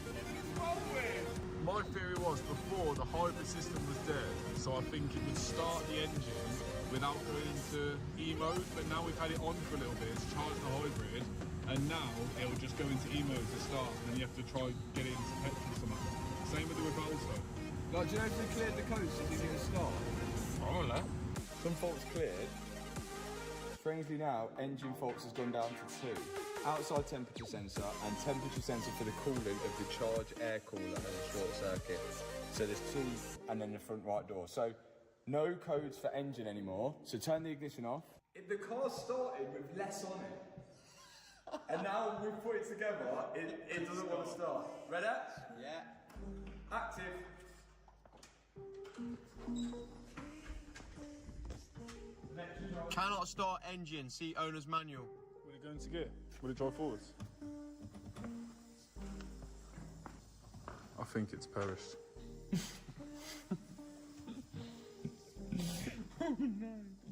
What's wrong with? My theory was before the hybrid system was dead, so I think it would start the engine without going into E mode, but now we've had it on for a little bit, it's charged the hybrid, and now it'll just go into E mode to start, and then you have to try get it into petrol somehow. Same with the Revolto. Like, do you know if we cleared the coast, did you get a start? I don't know. Some faults cleared. Strangely now, engine faults has gone down to 2. Outside temperature sensor and temperature sensor for the coolant of the charge air cooler and a short circuit. So there's 2 and then the front right door. So no codes for engine anymore. So turn the ignition off. The car started with less on it. And now we've put it together, it doesn't want to start. Ready? Yeah. Active. Cannot start engine, see owner's manual. Will it go into gear? Will it drive forwards? I think it's perished.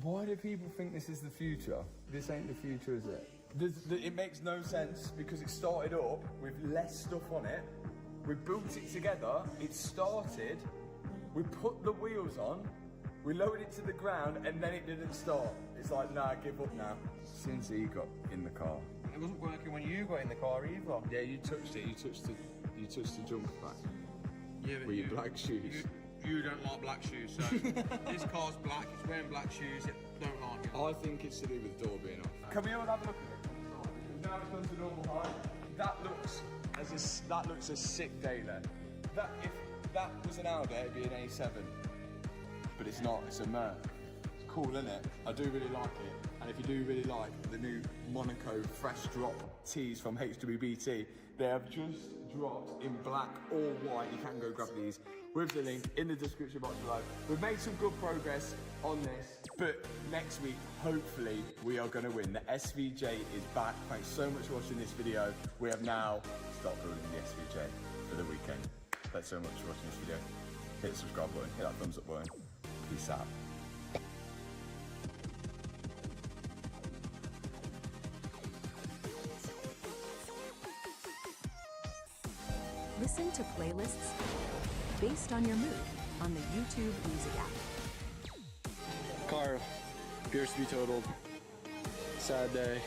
Why do people think this is the future? This ain't the future, is it? It makes no sense because it started up with less stuff on it. We built it together, it started, we put the wheels on, we lowered it to the ground and then it didn't start. It's like, nah, give up now. Since he got in the car. It wasn't working when you got in the car either. Yeah, you touched it, you touched the jump back. Yeah, but with your black shoes. You don't like black shoes, so this car's black, it's wearing black shoes, it don't like it. I think it's to do with the door being off. Come here and have a look at it. Because now it's gone to normal height. That looks a sick day then. If that was an Audi, it'd be an A7. But it's not, it's a Merc. It's cool, isn't it? I do really like it. And if you do really like the new Monaco fresh drop tees from HWBT, they have just dropped in black or white. You can go grab these with the link in the description box below. We've made some good progress on this, but next week, hopefully, we are going to win. The SVJ is back. Thanks so much for watching this video. We have now stopped building the SVJ for the weekend. Thanks so much for watching this video. Hit the subscribe button, hit that thumbs up button. Peace out. Listen to playlists based on your mood on the YouTube Music app. Car appears to be totaled. Sad day.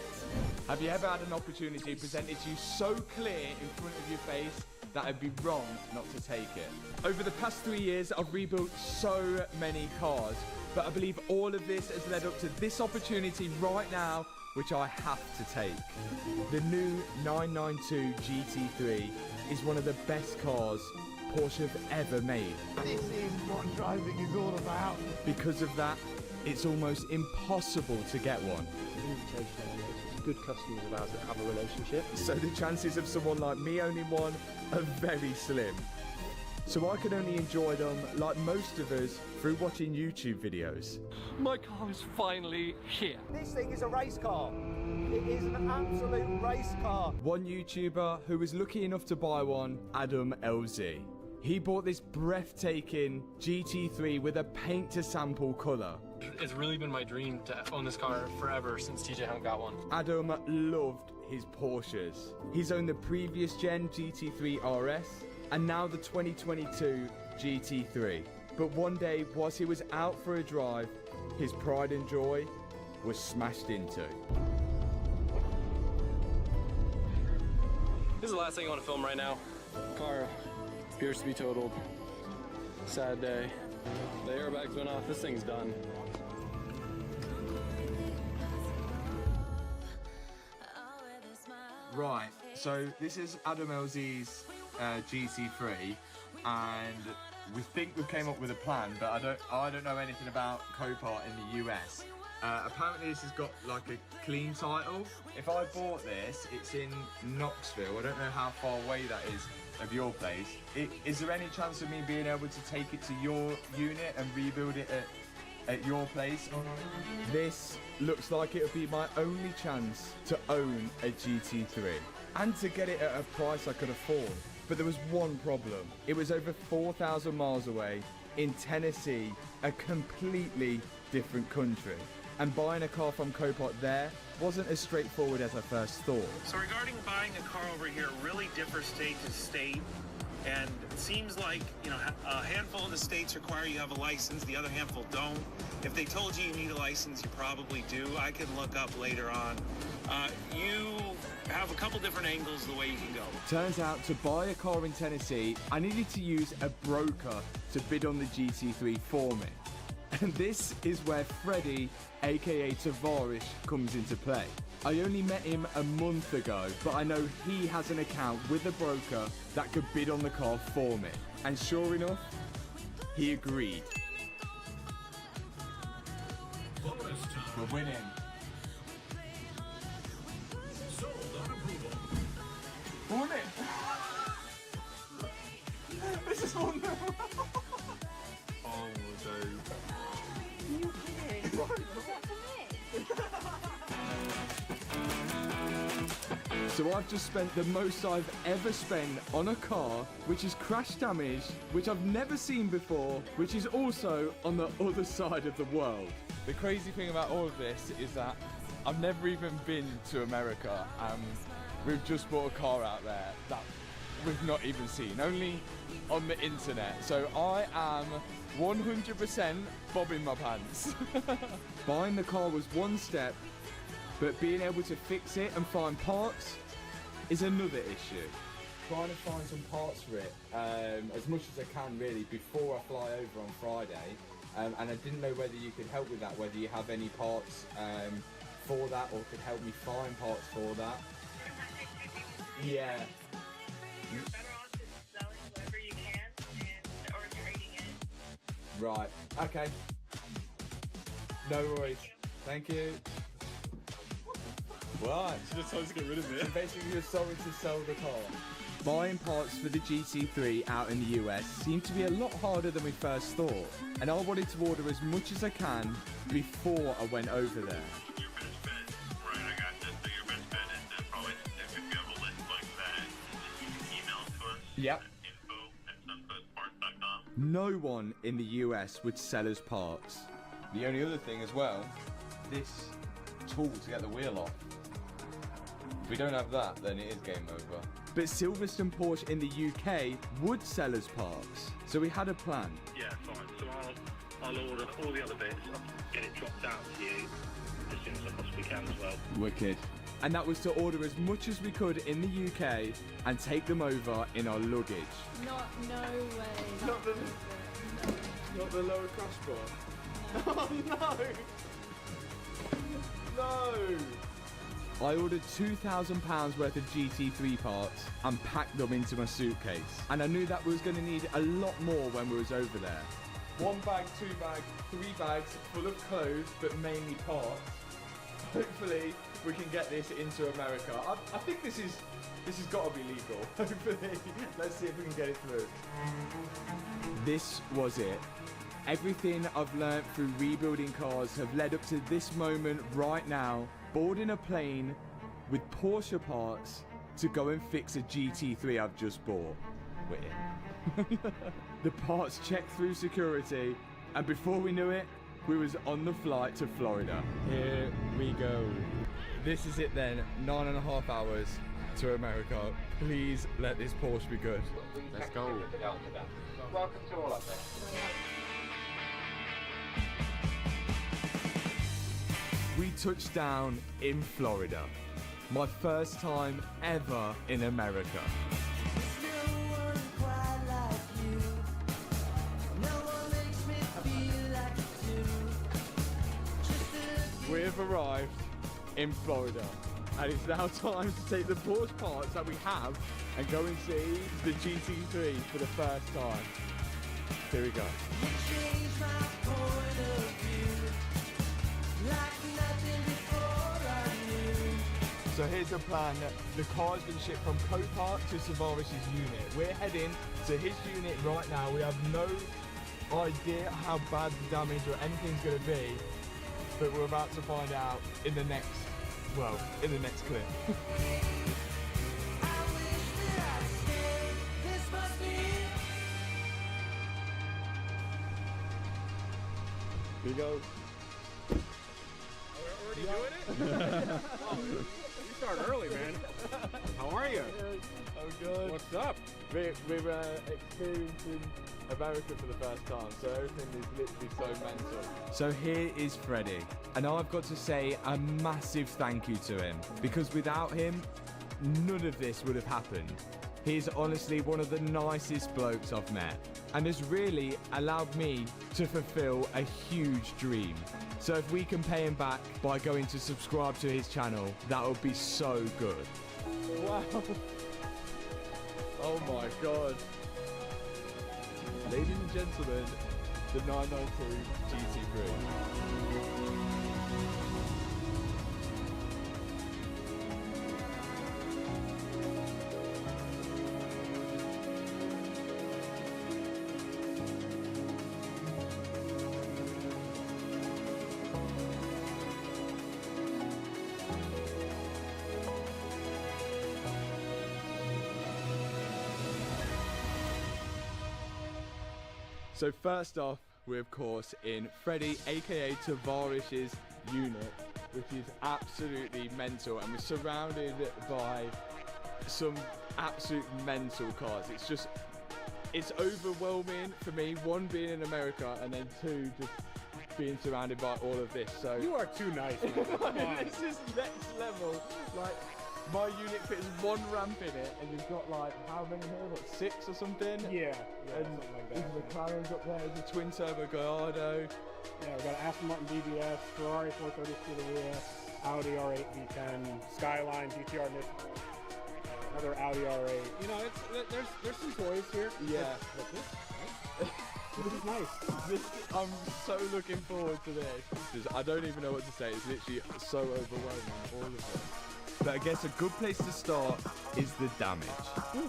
Have you ever had an opportunity presented to you so clear in front of your face that it'd be wrong not to take it? Over the past 3 years, I've rebuilt so many cars, but I believe all of this has led up to this opportunity right now, which I have to take. The new 992 GT3 is one of the best cars Porsche have ever made. This is what driving is all about. Because of that, it's almost impossible to get one. Good customers of ours that have a relationship. So the chances of someone like me owning one are very slim. So I can only enjoy them, like most of us, through watching YouTube videos. My car is finally here. This thing is a race car. It is an absolute race car. One YouTuber who was lucky enough to buy one, Adam LZ. He bought this breathtaking GT3 with a paint to sample colour. It's really been my dream to own this car forever since TJ Hunt got one. Adam loved his Porsches. He's owned the previous gen GT3 RS and now the 2022 GT3. But one day, whilst he was out for a drive, his pride and joy was smashed into. This is the last thing I want to film right now. Car appears to be totaled. Sad day. The airbags went off. This thing's done. Right, so this is Adam LZ's GT3, and we think we've came up with a plan, but I don't know anything about Copart in the US. Apparently this has got like a clean title. If I bought this, it's in Knoxville. I don't know how far away that is of your place. Is there any chance of me being able to take it to your unit and rebuild it at your place? This looks like it'll be my only chance to own a GT3 and to get it at a price I could afford. But there was one problem. It was over 4,000 miles away in Tennessee, a completely different country. And buying a car from Copart there wasn't as straightforward as I first thought. So regarding buying a car over here, it really differs state to state. And it seems like, you know, a handful of the states require you have a license, the other handful don't. If they told you you need a license, you probably do. I can look up later on. You have a couple different angles the way you can go. Turns out to buy a car in Tennessee, I needed to use a broker to bid on the GT3 for me. And this is where Freddie, aka Tavarish, comes into play. I only met him a month ago, but I know he has an account with a broker that could bid on the car for me. And sure enough, he agreed. We're winning. We're winning. This is wonderful. Oh, dude. You kidding? Right. Was that for me? So I've just spent the most I've ever spent on a car which is crash damaged, which I've never seen before, which is also on the other side of the world. The crazy thing about all of this is that I've never even been to America, and we've just bought a car out there that we've not even seen, only on the internet. So I am 100% bobbing my pants. Buying the car was one step, but being able to fix it and find parts is another issue. Trying to find some parts for it as much as I can really before I fly over on Friday, and I didn't know whether you could help with that, whether you have any parts for that or could help me find parts for that. Yeah. You're better off just selling whatever you can or trading it. Right, okay. No worries. Thank you. What? She just told us to get rid of it. So basically you're sorry to sell the car. Buying parts for the GT3 out in the US seemed to be a lot harder than we first thought, and I wanted to order as much as I can before I went over there. Your best bet, right, I got this, so your best bet is to probably, if you have a list like that, you can email to us. Yep. info@suncoastparts.com. No one in the US would sell us parts. The only other thing as well, this tool to get the wheel off. If we don't have that, then it is game over. But Silverstone Porsche in the UK would sell us parts, so we had a plan. Yeah, fine. So I'll order all the other bits, I'll get it dropped out to you as soon as I possibly can as well. Wicked. And that was to order as much as we could in the UK and take them over in our luggage. No way. Not the lower crash bar. Oh no! No! I ordered £2,000 worth of GT3 parts and packed them into my suitcase. And I knew that we was going to need a lot more when we was over there. 1 bag, 2 bags, 3 bags full of clothes, but mainly parts. Hopefully we can get this into America. I think this has got to be legal. Hopefully. Let's see if we can get it through. This was it. Everything I've learnt through rebuilding cars have led up to this moment right now, boarding a plane with Porsche parts to go and fix a GT3 I've just bought. we're in. The parts checked through security, and before we knew it, we was on the flight to Florida. Here we go. This is it then, 9.5 hours to America. Please let this Porsche be good. Let's go. Welcome to all of them. We touched down in Florida. My first time ever in America. We've arrived in Florida, and it's now time to take the Porsche parts that we have and go and see the GT3 for the first time. Here we go. So here's the plan. The car's been shipped from Copart to Savaris's unit. We're heading to his unit right now. We have no idea how bad the damage or anything's going to be, but we're about to find out in the next, well, in the next clip. Here we go. Already doing it? Oh, you start early, man. How are you? I'm good. What's up? We're experiencing America for the first time, so everything is literally so mental. So here is Freddie, and I've got to say a massive thank you to him, because without him, none of this would have happened. He's honestly one of the nicest blokes I've met, and has really allowed me to fulfill a huge dream. So if we can pay him back by going to subscribe to his channel, that would be so good. Wow. Oh my God. Ladies and gentlemen, the 992 GT3. So first off, we're of course in Freddie, aka Tavaris's unit, which is absolutely mental, and we're surrounded by some absolute mental cars. It's overwhelming for me, one being in America, and then two, just being surrounded by all of this. So You are too nice, man. this is next level. Like, my unit fits one ramp in it, and you've got like, how many here? What, 6 or something? Yeah, And something like that. the McLaren's up there, the twin turbo Gallardo. Yeah, we got an Aston Martin DBS, Ferrari 430 Scuderia, Audi R8 V10, Skyline, GTR Nissan, another Audi R8. You know, there's some toys here. Yeah. But this is nice. I'm so looking forward to this. I don't even know what to say. It's literally so overwhelming, all of it. But I guess a good place to start is the damage.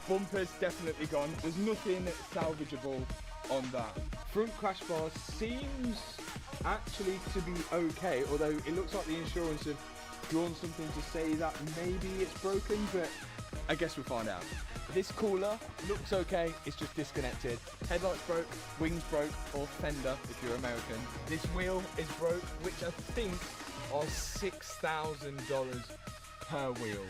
Bumper's definitely gone. There's nothing salvageable on that. Front crash bar seems actually to be okay, although it looks like the insurance have drawn something to say that maybe it's broken, but I guess we'll find out. This cooler looks okay, it's just disconnected. Headlights broke, wings broke, or fender if you're American. This wheel is broke, which I think are $6,000 per wheel.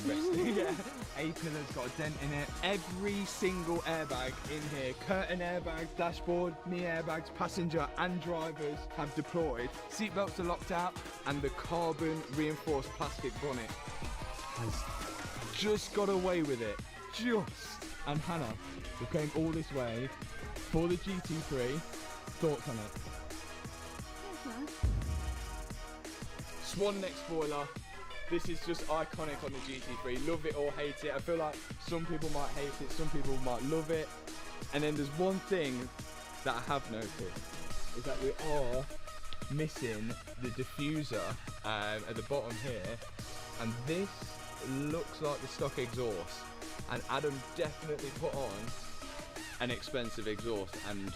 Yeah. A-pillar's got a dent in it. Every single airbag in here, curtain airbags, dashboard, knee airbags, passenger and drivers have deployed. Seatbelts are locked out, and the carbon reinforced plastic bonnet has just got away with it. Just. And Hannah, we came all this way for the GT3. Thoughts on it? Swan neck spoiler. This is just iconic on the GT3. Love it or hate it. I feel like some people might hate it, some people might love it. And then there's one thing that I have noticed, is that we are missing the diffuser at the bottom here. And this looks like the stock exhaust. And Adam definitely put on an expensive exhaust. And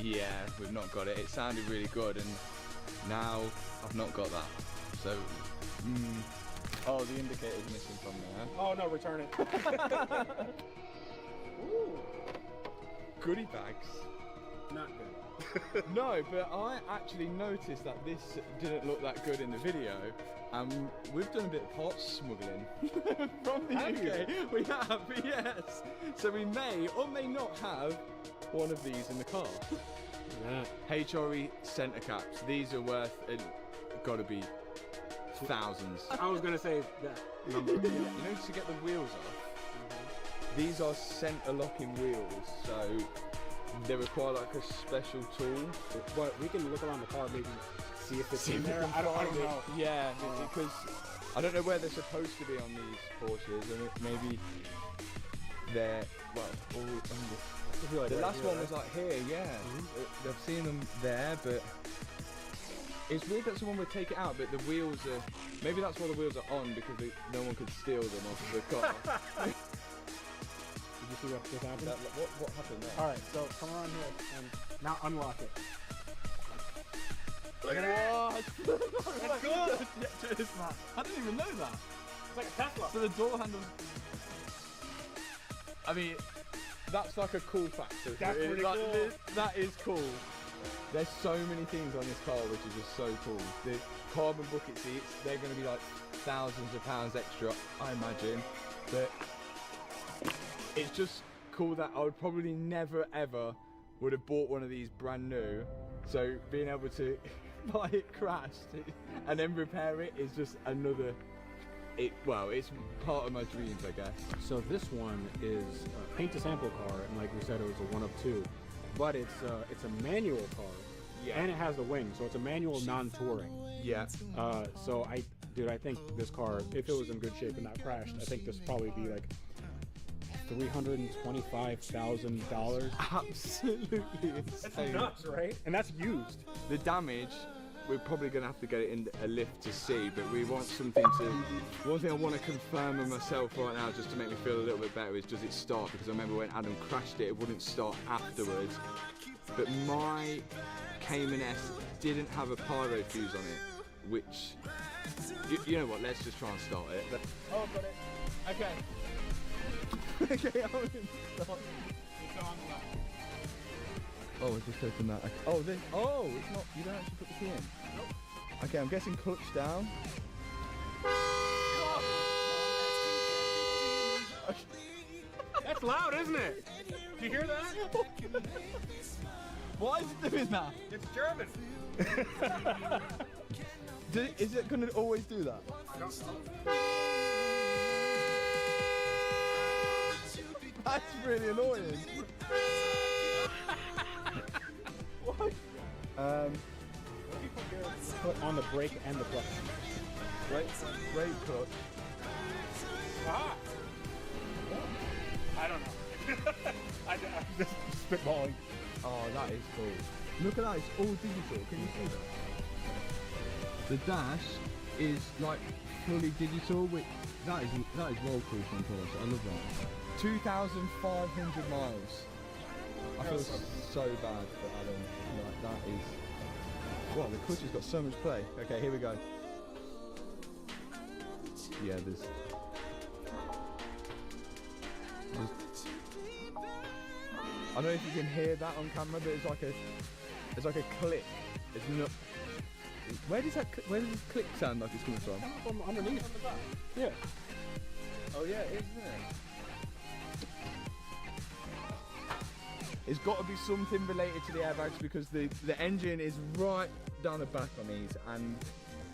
yeah, we've not got it. It sounded really good, and now I've not got that. So, Oh, the indicator's missing from there. Oh no, return it. Ooh. Goodie bags. Not good. No, but I actually noticed that this didn't look that good in the video. We've done a bit of pot smuggling from the UK. We have, yes. So we may or may not have one of these in the car. HRE centre caps. These are worth, got to be thousands. I was gonna say that number. You know, to get the wheels off, these are centre locking wheels, so they require like a special tool. But we can look around the car, maybe see if it's in there. I don't know. Yeah, because I don't know where they're supposed to be on these Porsches, and maybe they're all under. Like the right last here, one was like here, yeah. They've seen them there, but it's weird that someone would take it out. But the wheels are, maybe that's why the wheels are on, because no one could steal them off the car. Did you see what just happened? What happened there? All right, so come around here and now unlock it. Look at what? That's good. I didn't even know that. It's like a Tesla. So the door handles. I mean, that's like a cool factor. That's pretty cool. That is cool. There's so many things on this car which is just so cool. The carbon bucket seats, they're going to be like thousands of pounds extra, I imagine. But it's just cool that I would probably never ever would have bought one of these brand new. So being able to buy it crashed and then repair it is just another. It's part of my dreams, I guess. So this one is a paint to sample car, and like we said, it was a 1 of 2. But it's a manual car, and it has the wing, so it's a manual non-touring. Yeah. So I think this car, if it was in good shape and not crashed, I think this would probably be like $325,000. Absolutely insane. That's nuts, right? And that's used. The damage, we're probably going to have to get it in a lift to see, but we want something to. One thing I want to confirm with myself right now, just to make me feel a little bit better, is does it start? Because I remember when Adam crashed it, it wouldn't start afterwards. But my Cayman S didn't have a pyro fuse on it, which. You know what? Let's just try and start it. Oh, got it. Okay. Okay, I'm in start. Oh, I just opened that. Oh, this. Oh, it's not. You don't actually put the key in. Nope. Okay, I'm guessing clutch down. That's loud, isn't it? Did you hear that? Why is it doing that? It's German. Is it going to always do that? I don't know. That's really annoying. What? Put on the brake and the clutch. Brake clutch. Ah! I don't know. I'm just spitballing. Oh, that is cool. Look at that, it's all digital. Can you see that? The dash is like fully digital, which that is well cool from Porsche. I love that. 2,500 miles. I feel so bad for Adam. Like, that is. Wow, the clutch has got so much play. Okay, here we go. Yeah, there's. I don't know if you can hear that on camera, but it's like a click. It's not. Where does this click sound like it's coming from? From underneath. On the back. Yeah. Oh yeah, it is, isn't it? It's got to be something related to the airbags, because the engine is right down the back on these, and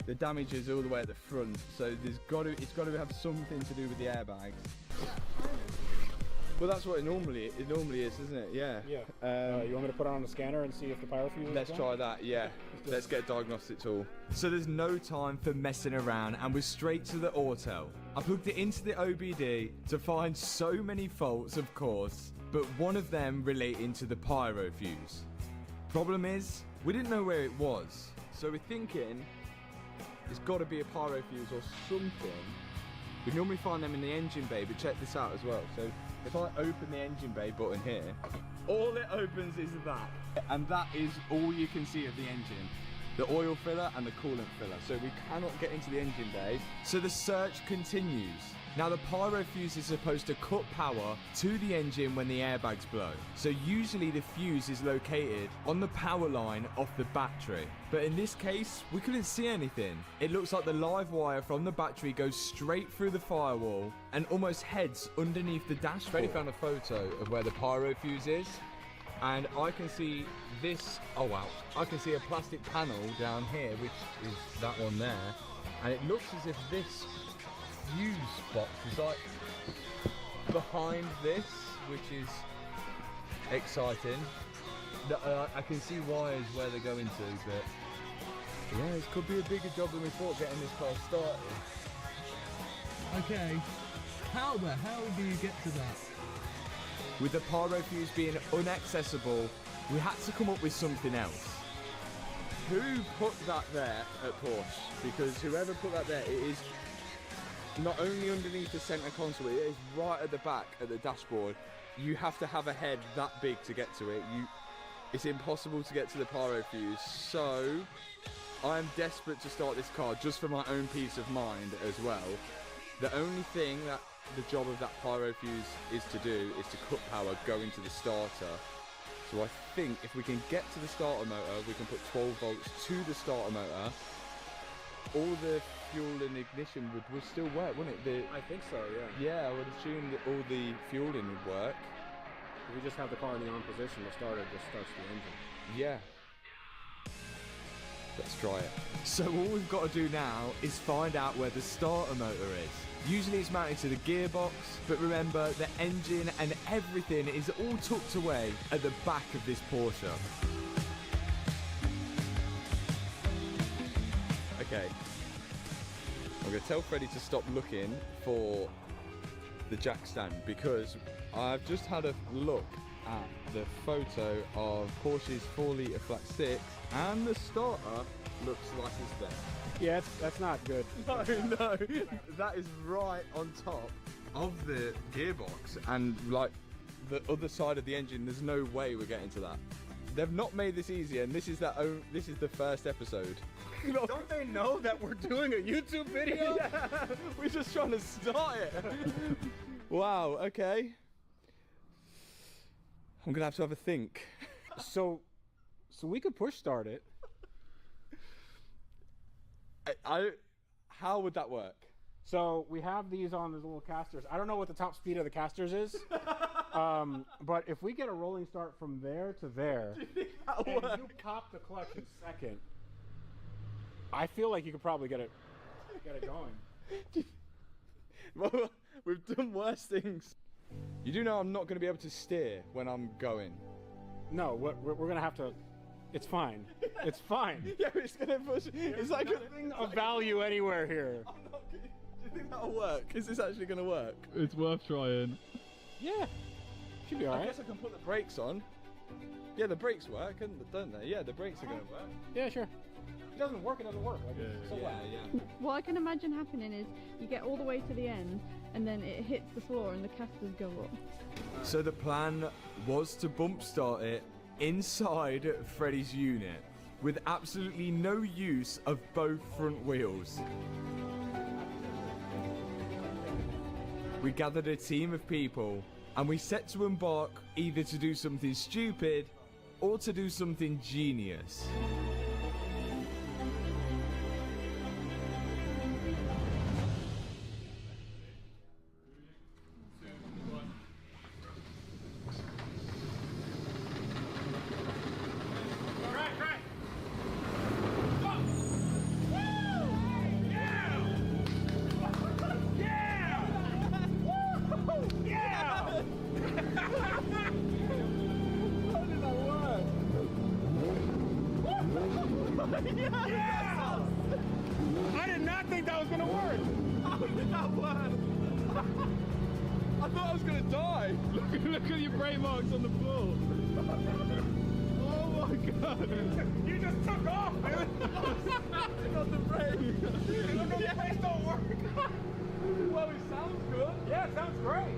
the damage is all the way at the front. So it's got to have something to do with the airbags. Well, that's what it normally is, isn't it? Yeah. Yeah. You want me to put it on the scanner and see if the pyro fuse is Let's gone? try that, yeah. Let's get a diagnostic tool. So there's no time for messing around, and we're straight to the auto. I plugged it into the OBD to find so many faults, of course, but one of them relating to the pyro fuse. Problem is, we didn't know where it was, so we're thinking it's got to be a pyro fuse or something. We normally find them in the engine bay, but check this out as well. So if I open the engine bay button here, all it opens is that, and that is all you can see of the engine. the oil filler and the coolant filler. So we cannot get into the engine bay. So the search continues. Now the pyro fuse is supposed to cut power to the engine when the airbags blow. So usually the fuse is located on the power line off the battery. But in this case, we couldn't see anything. It looks like the live wire from the battery goes straight through the firewall and almost heads underneath the dashboard. Freddie found a photo of where the pyro fuse is. And I can see this, oh wow, I can see a plastic panel down here, which is that one there. And it looks as if this fuse box is like behind this, which is exciting. I can see wires where they're going to, but yeah, it could be a bigger job than we thought getting this car started. Okay, how the hell do you get to that? With the pyro fuse being inaccessible, we had to come up with something else. Who put that there at Porsche? Because whoever put that there, it is not only underneath the center console, it is right at the back at the dashboard. You have to have a head that big to get to it. It's impossible to get to the pyro fuse. So I am desperate to start this car just for my own peace of mind as well. The only thing that the job of that pyro fuse is to do is to cut power going to the starter. So I think if we can get to the starter motor, we can put 12 volts to the starter motor. All the fuel and ignition would still work, wouldn't it? I think so, yeah. Yeah, I would assume that all the fueling would work. If we just have the car in the on position, the starter just starts the engine. Yeah. Let's try it. So all we've got to do now is find out where the starter motor is. Usually it's mounted to the gearbox, but remember the engine and everything is all tucked away at the back of this Porsche. Okay, I'm going to tell Freddie to stop looking for the jack stand because I've just had a look at the photo of Porsche's 4 litre flat 6 and the starter looks like it's there. Yeah, that's not good. No, that is right on top of the gearbox and like the other side of the engine. There's no way we're getting to that. They've not made this easy, and this is the first episode. Don't they know that we're doing a YouTube video? Yeah, we're just trying to start it. Wow, okay. I'm gonna have to have a think. So we could push start it. How would that work? So we have these on these little casters. I don't know what the top speed of the casters is, but if we get a rolling start from there to there, and you pop the clutch in second, I feel like you could probably get it going. Well, we've done worse things. You do know I'm not going to be able to steer when I'm going. No, we're going to have to. It's fine. It's fine. Yeah, it's going to push. It's like nothing of value anywhere here. Do you think that'll work? Is this actually going to work? It's worth trying. Yeah. Should be alright. I guess I can put the brakes on. Yeah, the brakes work, don't they? Yeah, the brakes are going to work. Yeah, sure. If it doesn't work, it doesn't work. Like, so yeah. What I can imagine happening is you get all the way to the end and then it hits the floor and the casters go up. So the plan was to bump start it inside Freddie's unit with absolutely no use of both front wheels. We gathered a team of people and we set to embark either to do something stupid or to do something genius. I did not think that was gonna work. How did that work? I thought I was gonna die. Look at your brake marks on the floor. Oh my god. You just took off, dude. Not the brake. The brakes don't work. Well, it sounds good. Yeah, it sounds great.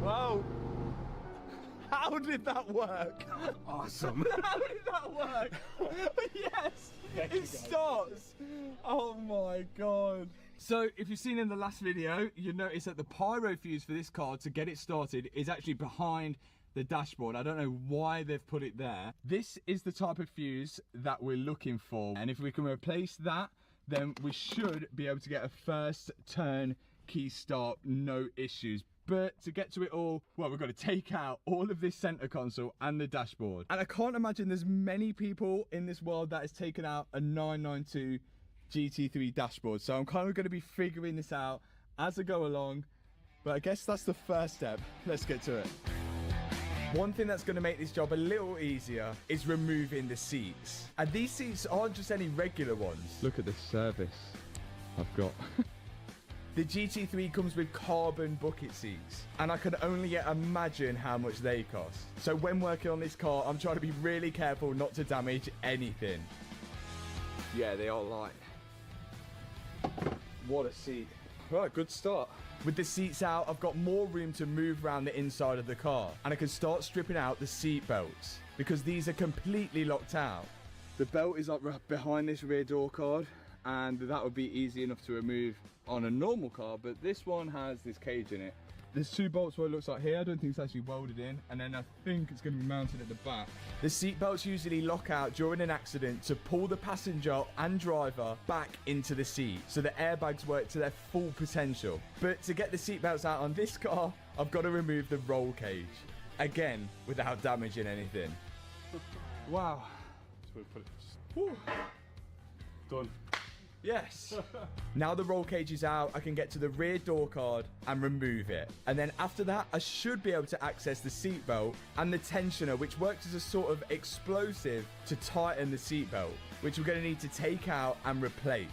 Wow. How How did that work? Awesome. How did that work? Yes, it starts. Oh my god. So if you've seen in the last video, you notice that the pyro fuse for this car to get it started is actually behind the dashboard. I don't know why they've put it there. This is the type of fuse that we're looking for. And if we can replace that, then we should be able to get a first turn key start, no issues. But to get to it all, well, we've got to take out all of this center console and the dashboard. And I can't imagine there's many people in this world that has taken out a 992 GT3 dashboard. So I'm kind of going to be figuring this out as I go along. But I guess that's the first step. Let's get to it. One thing that's going to make this job a little easier is removing the seats. And these seats aren't just any regular ones. Look at the service I've got. The GT3 comes with carbon bucket seats, and I can only imagine how much they cost. So when working on this car, I'm trying to be really careful not to damage anything. Yeah, they are light. What a seat. Right, good start. With the seats out, I've got more room to move around the inside of the car, and I can start stripping out the seat belts because these are completely locked out. The belt is up behind this rear door card, and that would be easy enough to remove on a normal car, but this one has this cage in it. There's two bolts where it looks like here. I don't think it's actually welded in, and then I think it's going to be mounted at the back. The seat belts usually lock out during an accident to pull the passenger and driver back into the seat so the airbags work to their full potential. But to get the seat belts out on this car, I've got to remove the roll cage. Again, without damaging anything. Wow. Whew. Done. Yes. Now the roll cage is out, I can get to the rear door card and remove it. And then after that, I should be able to access the seatbelt and the tensioner, which works as a sort of explosive to tighten the seatbelt, which we're going to need to take out and replace.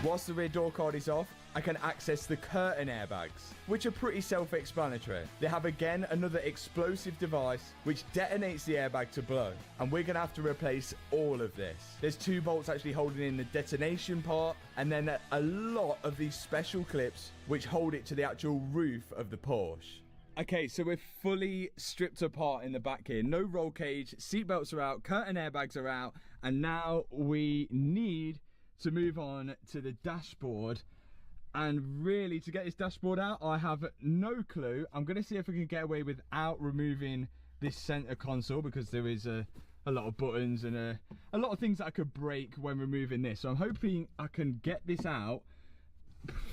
Whilst the rear door card is off, I can access the curtain airbags, which are pretty self-explanatory. They have again another explosive device which detonates the airbag to blow, and we're gonna have to replace all of this. There's two bolts actually holding in the detonation part, and then a lot of these special clips which hold it to the actual roof of the Porsche. Okay, so we're fully stripped apart in the back here. No roll cage, seatbelts are out, curtain airbags are out, and now we need to move on to the dashboard. And really, to get this dashboard out, I have no clue. I'm going to see if we can get away without removing this center console, because there is a lot of buttons and a lot of things that I could break when removing this. So I'm hoping I can get this out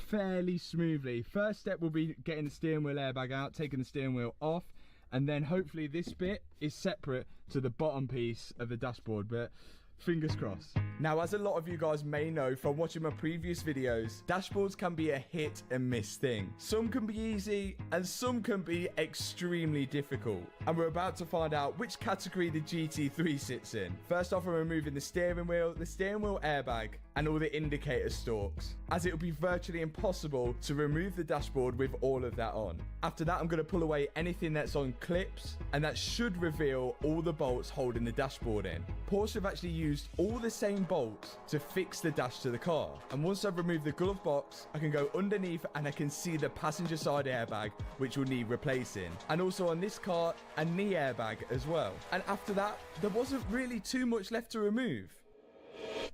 fairly smoothly. First step will be getting the steering wheel airbag out, taking the steering wheel off, and then hopefully this bit is separate to the bottom piece of the dashboard. But fingers crossed. Now, as a lot of you guys may know from watching my previous videos, dashboards can be a hit and miss thing. Some can be easy and some can be extremely difficult. And we're about to find out which category the GT3 sits in. First off, I'm removing the steering wheel airbag, and all the indicator stalks, as it will be virtually impossible to remove the dashboard with all of that on. After that, I'm going to pull away anything that's on clips, and that should reveal all the bolts holding the dashboard in. Porsche have actually used all the same bolts to fix the dash to the car, and once I've removed the glove box, I can go underneath and I can see the passenger side airbag, which will need replacing, and also on this car, a knee airbag as well. And after that, there wasn't really too much left to remove.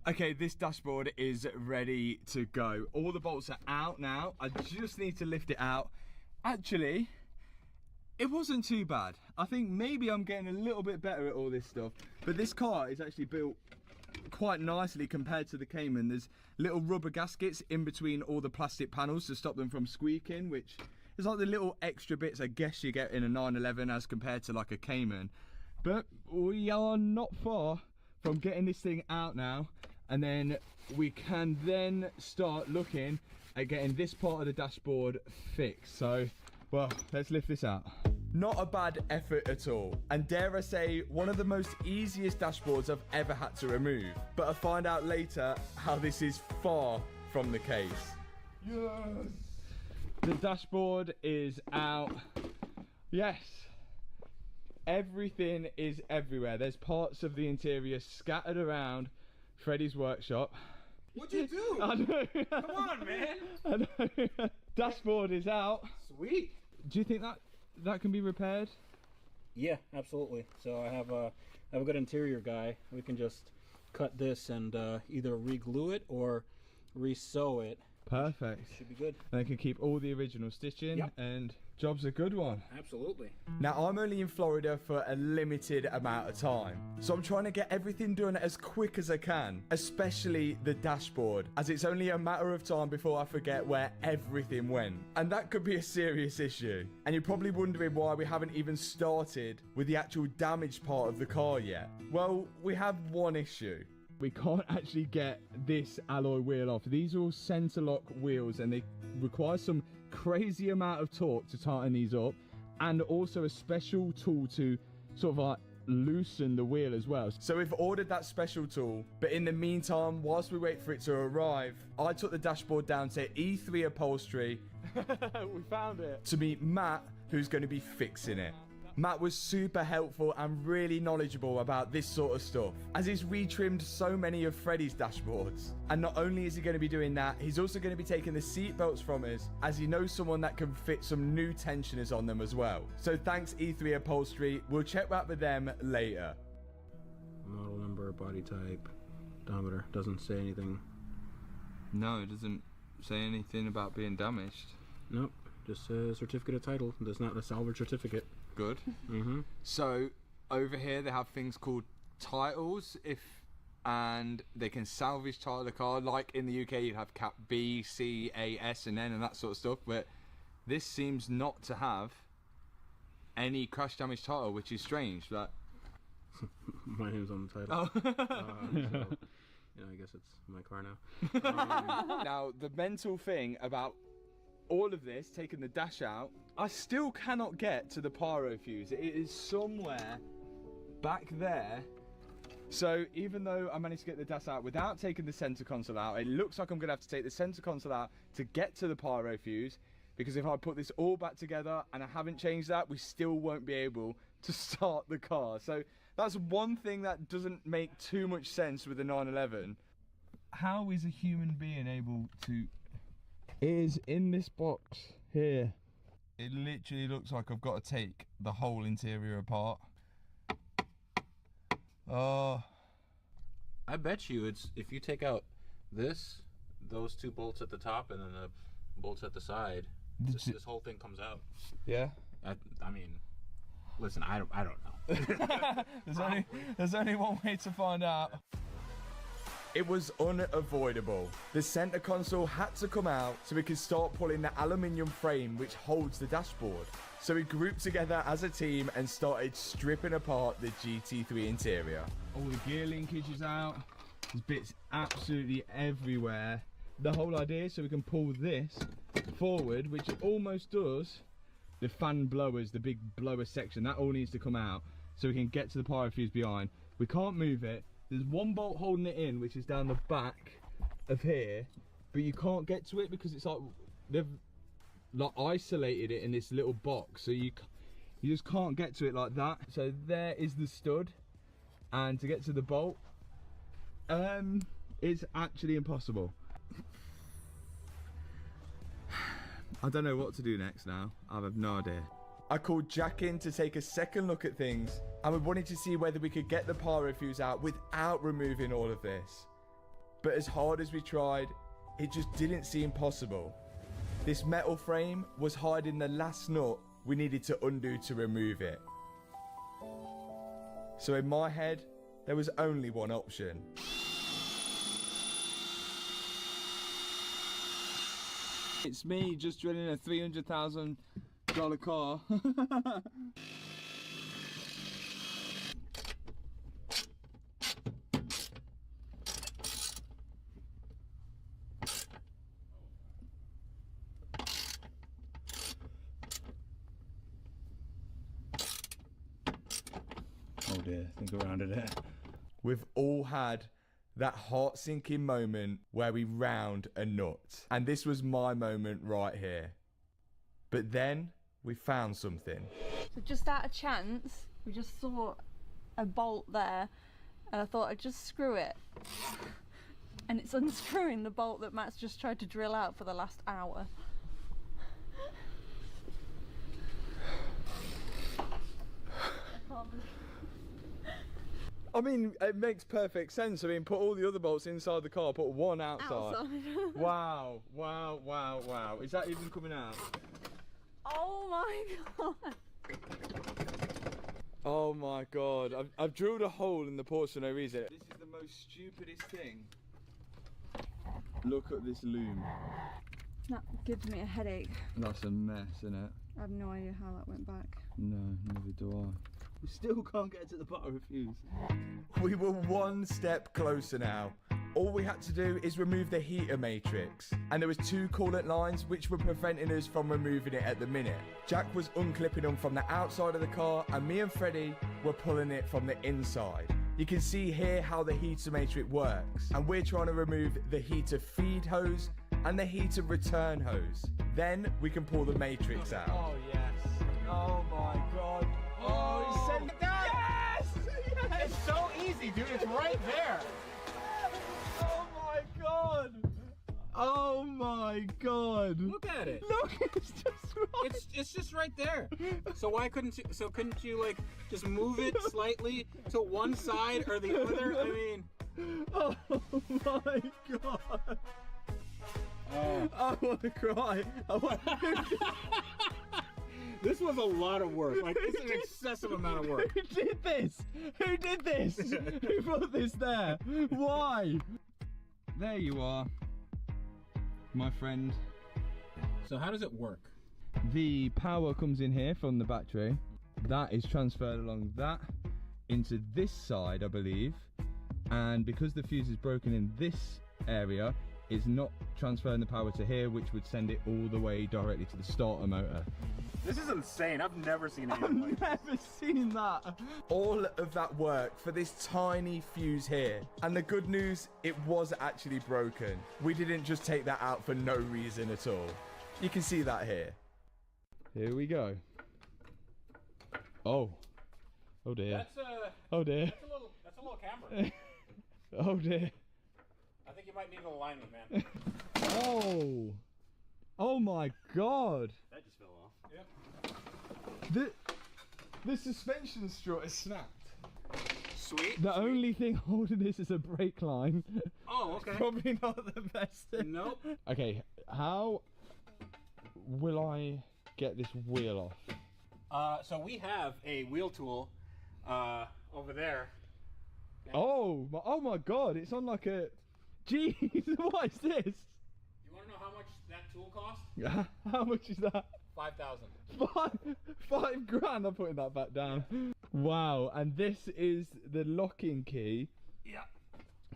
Okay, this dashboard is ready to go. All the bolts are out now. I just need to lift it out. Actually, it wasn't too bad. I think maybe I'm getting a little bit better at all this stuff. But this car is actually built quite nicely compared to the Cayman. There's little rubber gaskets in between all the plastic panels to stop them from squeaking, which is like the little extra bits I guess you get in a 911 as compared to like a Cayman. But we are not far from getting this thing out now, and then we can then start looking at getting this part of the dashboard fixed. So, well, let's lift this out. Not a bad effort at all, and dare I say, one of the most easiest dashboards I've ever had to remove. But I find out later how this is far from the case. Yes! The dashboard is out. Yes! Everything is everywhere. There's parts of the interior scattered around Freddie's workshop. What'd you do? I know. Come on, man. I know. Dashboard is out. Sweet. Do you think that can be repaired? Yeah, absolutely. So I have a good interior guy. We can just cut this and either re-glue it or re-sew it. Perfect. Should be good. And they can keep all the original stitching, and job's a good one. Absolutely. Now, I'm only in Florida for a limited amount of time, so I'm trying to get everything done as quick as I can, especially the dashboard, as it's only a matter of time before I forget where everything went. And that could be a serious issue. And you're probably wondering why we haven't even started with the actual damaged part of the car yet. Well, we have one issue. We can't actually get this alloy wheel off. These are all center lock wheels and they require some crazy amount of torque to tighten these up, and also a special tool to sort of like loosen the wheel as well. So we've ordered that special tool, but in the meantime, whilst we wait for it to arrive, I took the dashboard down to E3 Upholstery We found it. to meet Matt, who's going to be fixing it. Matt was super helpful and really knowledgeable about this sort of stuff, as he's retrimmed so many of Freddie's dashboards. And not only is he going to be doing that, he's also going to be taking the seat belts from us, as he knows someone that can fit some new tensioners on them as well. So thanks E3 Upholstery, we'll check back with them later. Model number, body type, odometer. Doesn't say anything. No, it doesn't say anything about being damaged. Nope. Just says certificate of title. There's not a salvage certificate. Good. Mm-hmm. So over here they have things called titles, and they can salvage title the car. Like in the UK, you'd have Cat B, C, A, S, and N, and that sort of stuff. But this seems not to have any crash damage title, which is strange. Like My name's on the title. Oh. So, yeah, I guess it's my car now. Now the mental thing about all of this, taking the dash out, I still cannot get to the pyro fuse. It is somewhere back there. So even though I managed to get the dash out without taking the center console out, it looks like I'm gonna have to take the center console out to get to the pyro fuse, because if I put this all back together and I haven't changed that, we still won't be able to start the car. So that's one thing that doesn't make too much sense with the 911. How is a human being able to... It is in this box here. It literally looks like I've got to take the whole interior apart. Oh. I bet you it's, if you take out those two bolts at the top and then the bolts at the side, this whole thing comes out. Yeah. I mean, listen, I don't know. There's only one way to find out. It was unavoidable. The center console had to come out so we could start pulling the aluminium frame which holds the dashboard. So we grouped together as a team and started stripping apart the GT3 interior. All the gear linkage is out. There's bits absolutely everywhere. The whole idea is so we can pull this forward, which it almost does. The fan blowers, the big blower section, that all needs to come out so we can get to the pyro fuse behind. We can't move it. There's one bolt holding it in, which is down the back of here, but you can't get to it because it's like they've like isolated it in this little box, so you just can't get to it like that. So there is the stud, and to get to the bolt, it's actually impossible. I don't know what to do next now. I have no idea. I called Jack in to take a second look at things, and we wanted to see whether we could get the pyro fuse out without removing all of this. But as hard as we tried, it just didn't seem possible. This metal frame was hiding the last nut we needed to undo to remove it. So in my head, there was only one option. It's me just drilling a $300,000 car. Oh dear, think around it. We've all had that heart-sinking moment where we round a nut. And this was my moment right here. But then we found something. So just out of chance, we just saw a bolt there, and I thought I'd just screw it. and it's unscrewing the bolt that Matt's just tried to drill out for the last hour. I mean, it makes perfect sense. I mean, put all the other bolts inside the car, put one outside. Wow, wow, wow, wow. Is that even coming out? Oh my god. Oh my god. I've drilled a hole in the porch for no reason. This is the most stupidest thing. Look at this loom. That gives me a headache. That's a mess, isn't it? I have no idea how that went back. No, neither do I. We still can't get to the bottom of the fuse. We were one step closer now. All we had to do is remove the heater matrix, and there was 2 coolant lines which were preventing us from removing it at the minute. Jack was unclipping them from the outside of the car, and me and Freddie were pulling it from the inside. You can see here how the heater matrix works, and we're trying to remove the heater feed hose and the heater return hose. Then we can pull the matrix out. Oh yes. Oh my god. Oh, he said that. Yes! Yes! It's so easy, dude. It's right there. Oh my god! Oh my god! Look at it. Look, it's just right. It's just right there. So why couldn't you? So couldn't you like just move it slightly to one side or the other? I mean. Oh my god! Oh. I want to cry. This was a lot of work. Like, it's an excessive amount of work. Who did this? Who did this? Who put this there? Why? There you are, my friend. So how does it work? The power comes in here from the battery. That is transferred along that into this side, I believe. And because the fuse is broken in this area, it's not transferring the power to here, which would send it all the way directly to the starter motor. This is insane. I've never seen anything like this. I've never seen that. All of that work for this tiny fuse here. And the good news, it was actually broken. We didn't just take that out for no reason at all. You can see that here. Here we go. Oh. Oh dear. Oh dear. That's a little camera. Oh dear. I think you might need an alignment, man. Oh. Oh my god. That just fell off. Yep. The suspension strut is snapped. Sweet. The only thing holding this is a brake line. Oh, okay. It's probably not the best thing. Nope. Okay, how will I get this wheel off? So we have a wheel tool over there. Oh my god, it's on like a... Jeez, what is this? You want to know how much that tool cost? How much is that? 5,000. Five grand, I'm putting that back down. Wow, and this is the locking key. Yeah.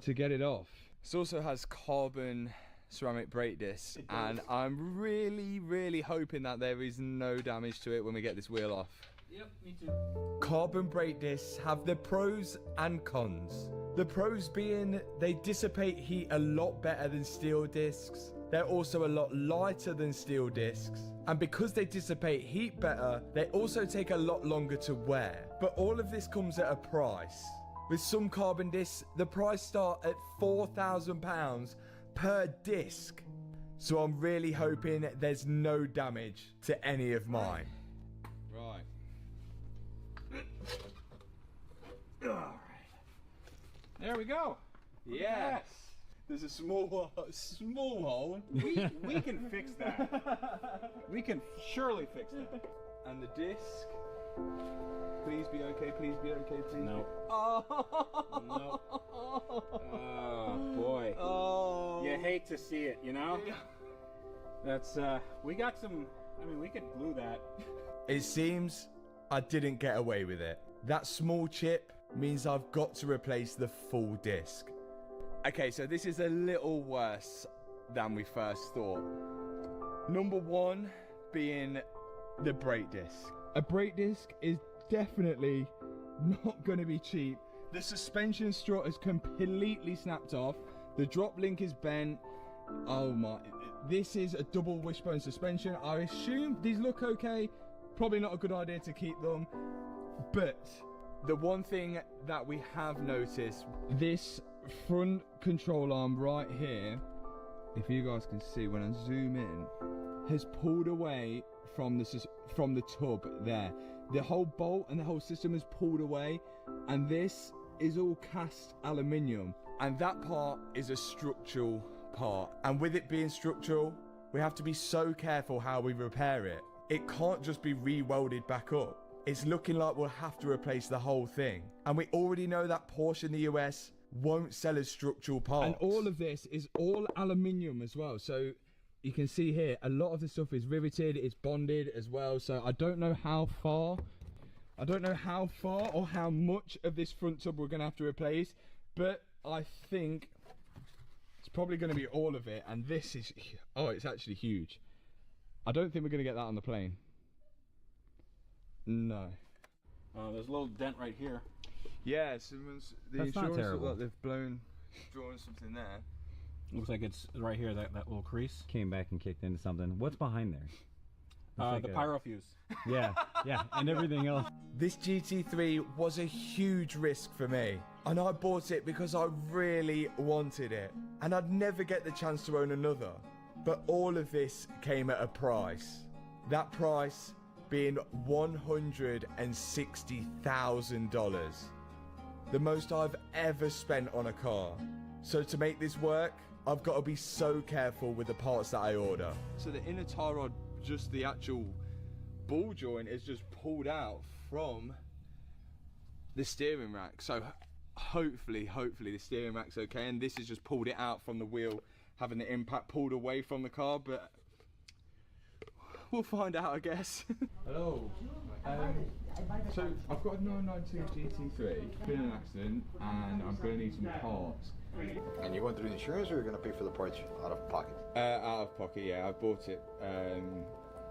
To get it off. This also has carbon ceramic brake discs, and I'm really hoping that there is no damage to it when we get this wheel off. Yep, me too. Carbon brake discs have the pros and cons. The pros being they dissipate heat a lot better than steel discs. They're also a lot lighter than steel discs. And because they dissipate heat better, they also take a lot longer to wear. But all of this comes at a price. With some carbon discs, the price starts at £4,000 per disc. So I'm really hoping there's no damage to any of mine. Right. Alright. There we go. Yes. There's a small hole. We can fix that. We can surely fix that. And the disc. Please be okay, please be okay, please. No. Oh. No. Oh boy. Oh. You hate to see it, you know? That's we got some, I mean, we could glue that. It seems I didn't get away with it. That small chip means I've got to replace the full disc. Okay, so this is a little worse than we first thought. Number one being the brake disc. A brake disc is definitely not going to be cheap. The suspension strut is completely snapped off. The drop link is bent. Oh my, this is a double wishbone suspension. I assume these look okay. Probably not a good idea to keep them. But the one thing that we have noticed, this front control arm right here, if you guys can see when I zoom in, has pulled away from the tub there. The whole bolt and the whole system has pulled away, and this is all cast aluminium, and that part is a structural part. And with it being structural, we have to be so careful how we repair it. It can't just be re-welded back up. It's looking like we'll have to replace the whole thing. And we already know that Porsche in the US won't sell as structural parts. And all of this is all aluminium as well. So you can see here, a lot of the stuff is riveted, it's bonded as well. So I don't know how far or how much of this front tub we're gonna have to replace, but I think it's probably gonna be all of it. And this is, oh, it's actually huge. I don't think we're gonna get that on the plane. No. There's a little dent right here. Yeah, the That's not insurance terrible. look like they've drawn something there. Looks like it's right here, that little crease. Came back and kicked into something. What's behind there? It's The like pyro fuse. Yeah, yeah, and everything else. This GT3 was a huge risk for me, and I bought it because I really wanted it, and I'd never get the chance to own another. But all of this came at a price. That price being $160,000. The most I've ever spent on a car. So to make this work, I've got to be so careful with the parts that I order. So the inner tie rod, just the actual ball joint, is just pulled out from the steering rack. So hopefully the steering rack's okay, and this has just pulled it out from the wheel, having the impact pulled away from the car, but we'll find out, I guess. Hello. So I've got a 992 GT3, been in an accident, and I'm going to need some parts. And you want to do insurance, or you're going to pay for the parts out of pocket? Out of pocket, yeah. I bought it,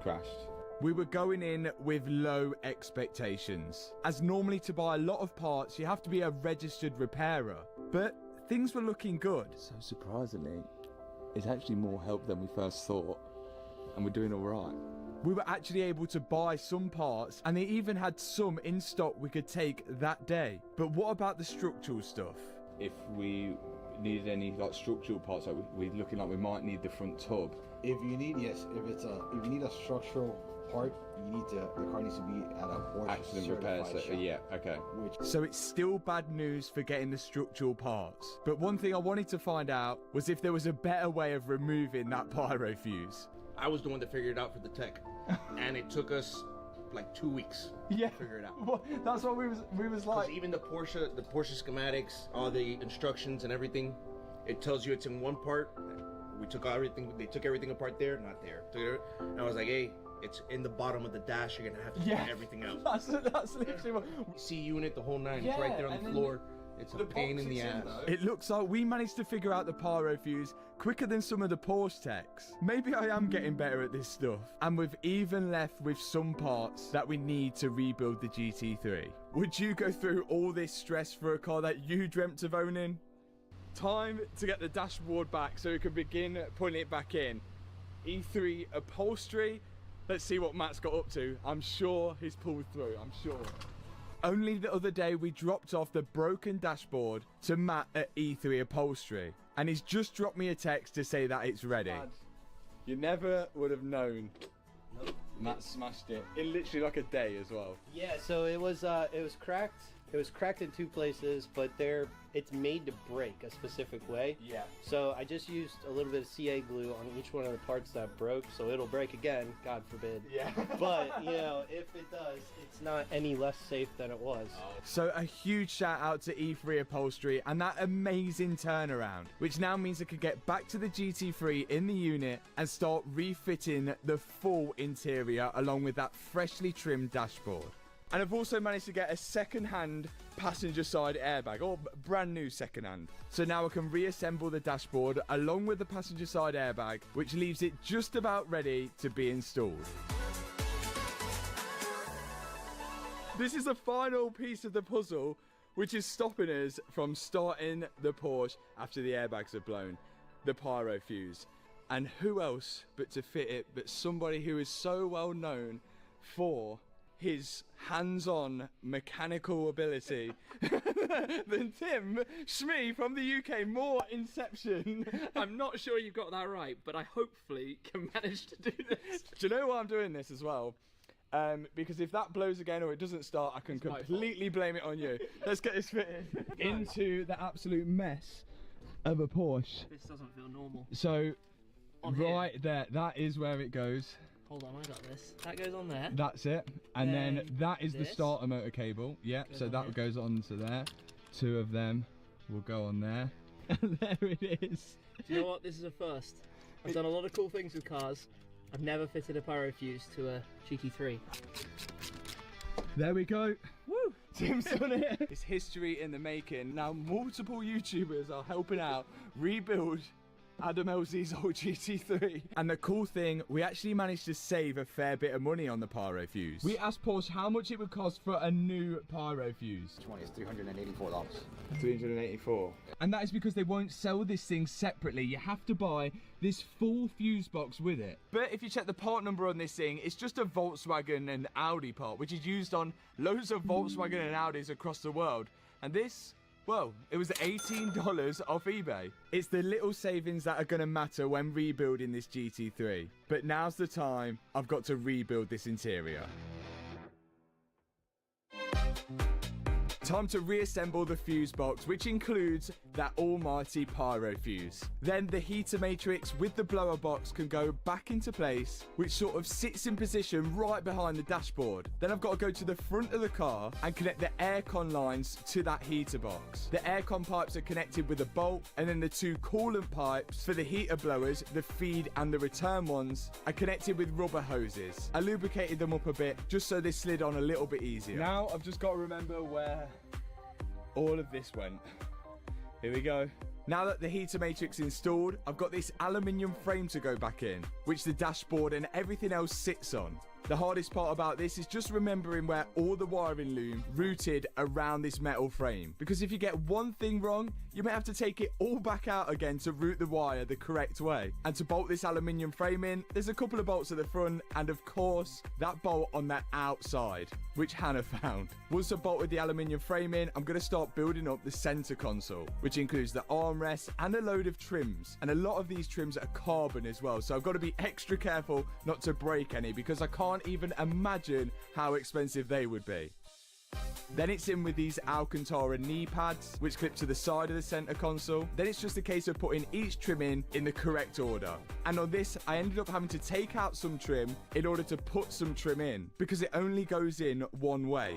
crashed. We were going in with low expectations, as normally to buy a lot of parts you have to be a registered repairer, but things were looking good. So surprisingly, it's actually more help than we first thought, and we're doing all right. We were actually able to buy some parts, and they even had some in stock we could take that day. But what about the structural stuff? If we needed any like structural parts, like we're looking like we might need the front tub. If you need, yes, if you need a structural part, the car needs to be at a Porsche accident repair certified center. shop. Yeah, okay. So it's still bad news for getting the structural parts. But one thing I wanted to find out was if there was a better way of removing that pyro fuse. I was the one that figured it out for the tech, and it took us like 2 weeks to figure it out. Well, that's what we was like. Even the Porsche schematics, all the instructions and everything, it tells you it's in one part. We took everything. They took everything apart there, not there. And I was like, hey, it's in the bottom of the dash. You're gonna have to take everything out. That's literally what. C unit, the whole nine. It's right there on the floor. It's a pain in the ass. It looks like we managed to figure out the pyro fuse quicker than some of the Porsche techs. Maybe I am getting better at this stuff. And we've even left with some parts that we need to rebuild the GT3. Would you go through all this stress for a car that you dreamt of owning? Time to get the dashboard back so we can begin putting it back in. E3 upholstery. Let's see what Matt's got up to. I'm sure he's pulled through, I'm sure. Only the other day we dropped off the broken dashboard to Matt at E3 Upholstery, and he's just dropped me a text to say that it's ready. You never would have known. Nope. Matt smashed it in literally like a day as well. Yeah, so it was cracked. It was cracked in two places, but it's made to break a specific way. Yeah. So I just used a little bit of CA glue on each one of the parts that broke, so it'll break again, God forbid. Yeah. But, you know, if it does, it's not any less safe than it was. So a huge shout out to E3 Upholstery and that amazing turnaround, which now means I could get back to the GT3 in the unit and start refitting the full interior along with that freshly trimmed dashboard. And I've also managed to get a second-hand passenger side airbag, or brand new second-hand. So now I can reassemble the dashboard along with the passenger side airbag, which leaves it just about ready to be installed. This is the final piece of the puzzle, which is stopping us from starting the Porsche after the airbags are blown, the pyro fuse. And who else but to fit it but somebody who is so well known for his hands-on mechanical ability than Tim Shmee from the UK. More Inception. I'm not sure you got that right, but I hopefully can manage to do this. Do you know why I'm doing this as well? Because if that blows again or it doesn't start, I can completely blame it on you. Let's get this fitted into the absolute mess of a Porsche. This doesn't feel normal. So, On right there, that is where it goes. Hold on, I got this. That goes on there. That's it. And then that is the this starter motor cable. Yeah, goes so on that here. goes on to there. 2 of them will go on there. And there it is. Do you know what? This is a first. I've done a lot of cool things with cars. I've never fitted a pyro fuse to a GT3. There we go. Woo! Tim's done it. It's history in the making. Now multiple YouTubers are helping out rebuild Adam LZ's old GT3. And the cool thing, we actually managed to save a fair bit of money on the pyro fuse. We asked Porsche how much it would cost for a new pyro fuse. It's $384. 384. And that is because they won't sell this thing separately. You have to buy this full fuse box with it. But if you check the part number on this thing, it's just a Volkswagen and Audi part, which is used on loads of Volkswagen and Audis across the world. And this, well, it was $18 off eBay. It's the little savings that are going to matter when rebuilding this GT3. But now's the time I've got to rebuild this interior. Time to reassemble the fuse box, which includes that almighty pyro fuse. Then the heater matrix with the blower box can go back into place, which sort of sits in position right behind the dashboard. Then I've got to go to the front of the car and connect the aircon lines to that heater box. The aircon pipes are connected with a bolt, and then the 2 coolant pipes for the heater blowers, the feed and the return ones, are connected with rubber hoses. I lubricated them up a bit just so they slid on a little bit easier. Now I've just got to remember where all of this went. Here we go. Now that the heater matrix is installed, I've got this aluminium frame to go back in, which the dashboard and everything else sits on. The hardest part about this is just remembering where all the wiring loom routed around this metal frame. Because if you get one thing wrong, you may have to take it all back out again to route the wire the correct way. And to bolt this aluminium frame in, there's a couple of bolts at the front and of course that bolt on the outside, which Hannah found. Once I've bolted the aluminium frame in, I'm going to start building up the center console, which includes the armrests and a load of trims. And a lot of these trims are carbon as well, so I've got to be extra careful not to break any because I can't even imagine how expensive they would be. Then it's in with these Alcantara knee pads, which clip to the side of the center console. Then it's just a case of putting each trim in the correct order. And on this, I ended up having to take out some trim in order to put some trim in, because it only goes in one way.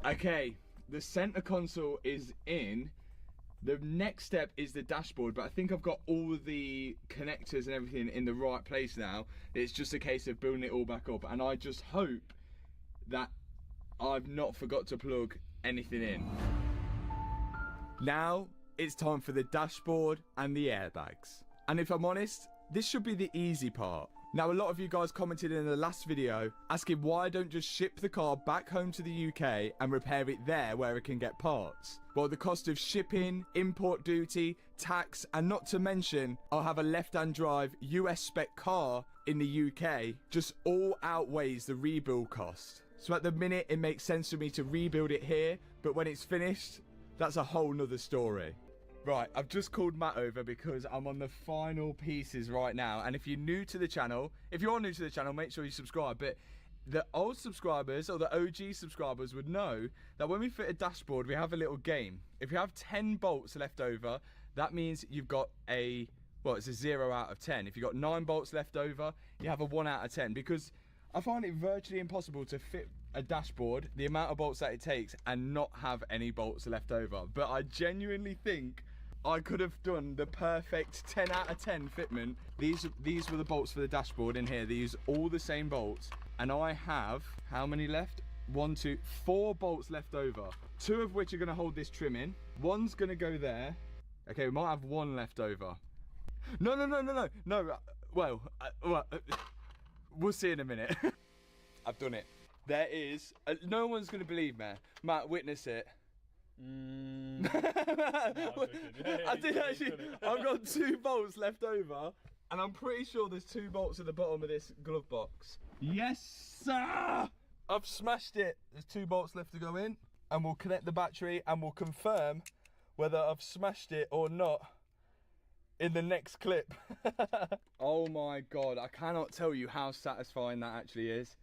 Okay, the center console is in. The next step is the dashboard, but I think I've got all the connectors and everything in the right place now. It's just a case of building it all back up, and I just hope that I've not forgot to plug anything in. Now it's time for the dashboard and the airbags. And if I'm honest, this should be the easy part. Now, a lot of you guys commented in the last video asking why I don't just ship the car back home to the UK and repair it there where it can get parts. Well, the cost of shipping, import duty, tax, and not to mention I'll have a left-hand drive US spec car in the UK, just all outweighs the rebuild cost. So at the minute it makes sense for me to rebuild it here, but when it's finished, that's a whole nother story. Right, I've just called Matt over because I'm on the final pieces right now. And if you're new to the channel, make sure you subscribe. But the old subscribers or the OG subscribers would know that when we fit a dashboard, we have a little game. If you have 10 bolts left over, that means you've got it's a 0 out of 10. If you've got 9 bolts left over, you have a 1 out of 10. Because I find it virtually impossible to fit a dashboard, the amount of bolts that it takes, and not have any bolts left over. But I genuinely think I could have done the perfect 10 out of 10 fitment. These were the bolts for the dashboard in here. These all the same bolts. And I have, how many left? 1, 2, 4 bolts left over. 2 of which are gonna hold this trim in. 1's gonna go there. Okay, we might have 1 left over. No. We'll see in a minute. I've done it. There is, no one's gonna believe me. Matt, witness it. I did actually. I've got 2 bolts left over, And I'm pretty sure there's 2 bolts at the bottom of this glove box. Yes, sir! I've smashed it. There's 2 bolts left to go in. And we'll connect the battery and we'll confirm whether I've smashed it or not in the next clip. Oh my God, I cannot tell you how satisfying that actually is.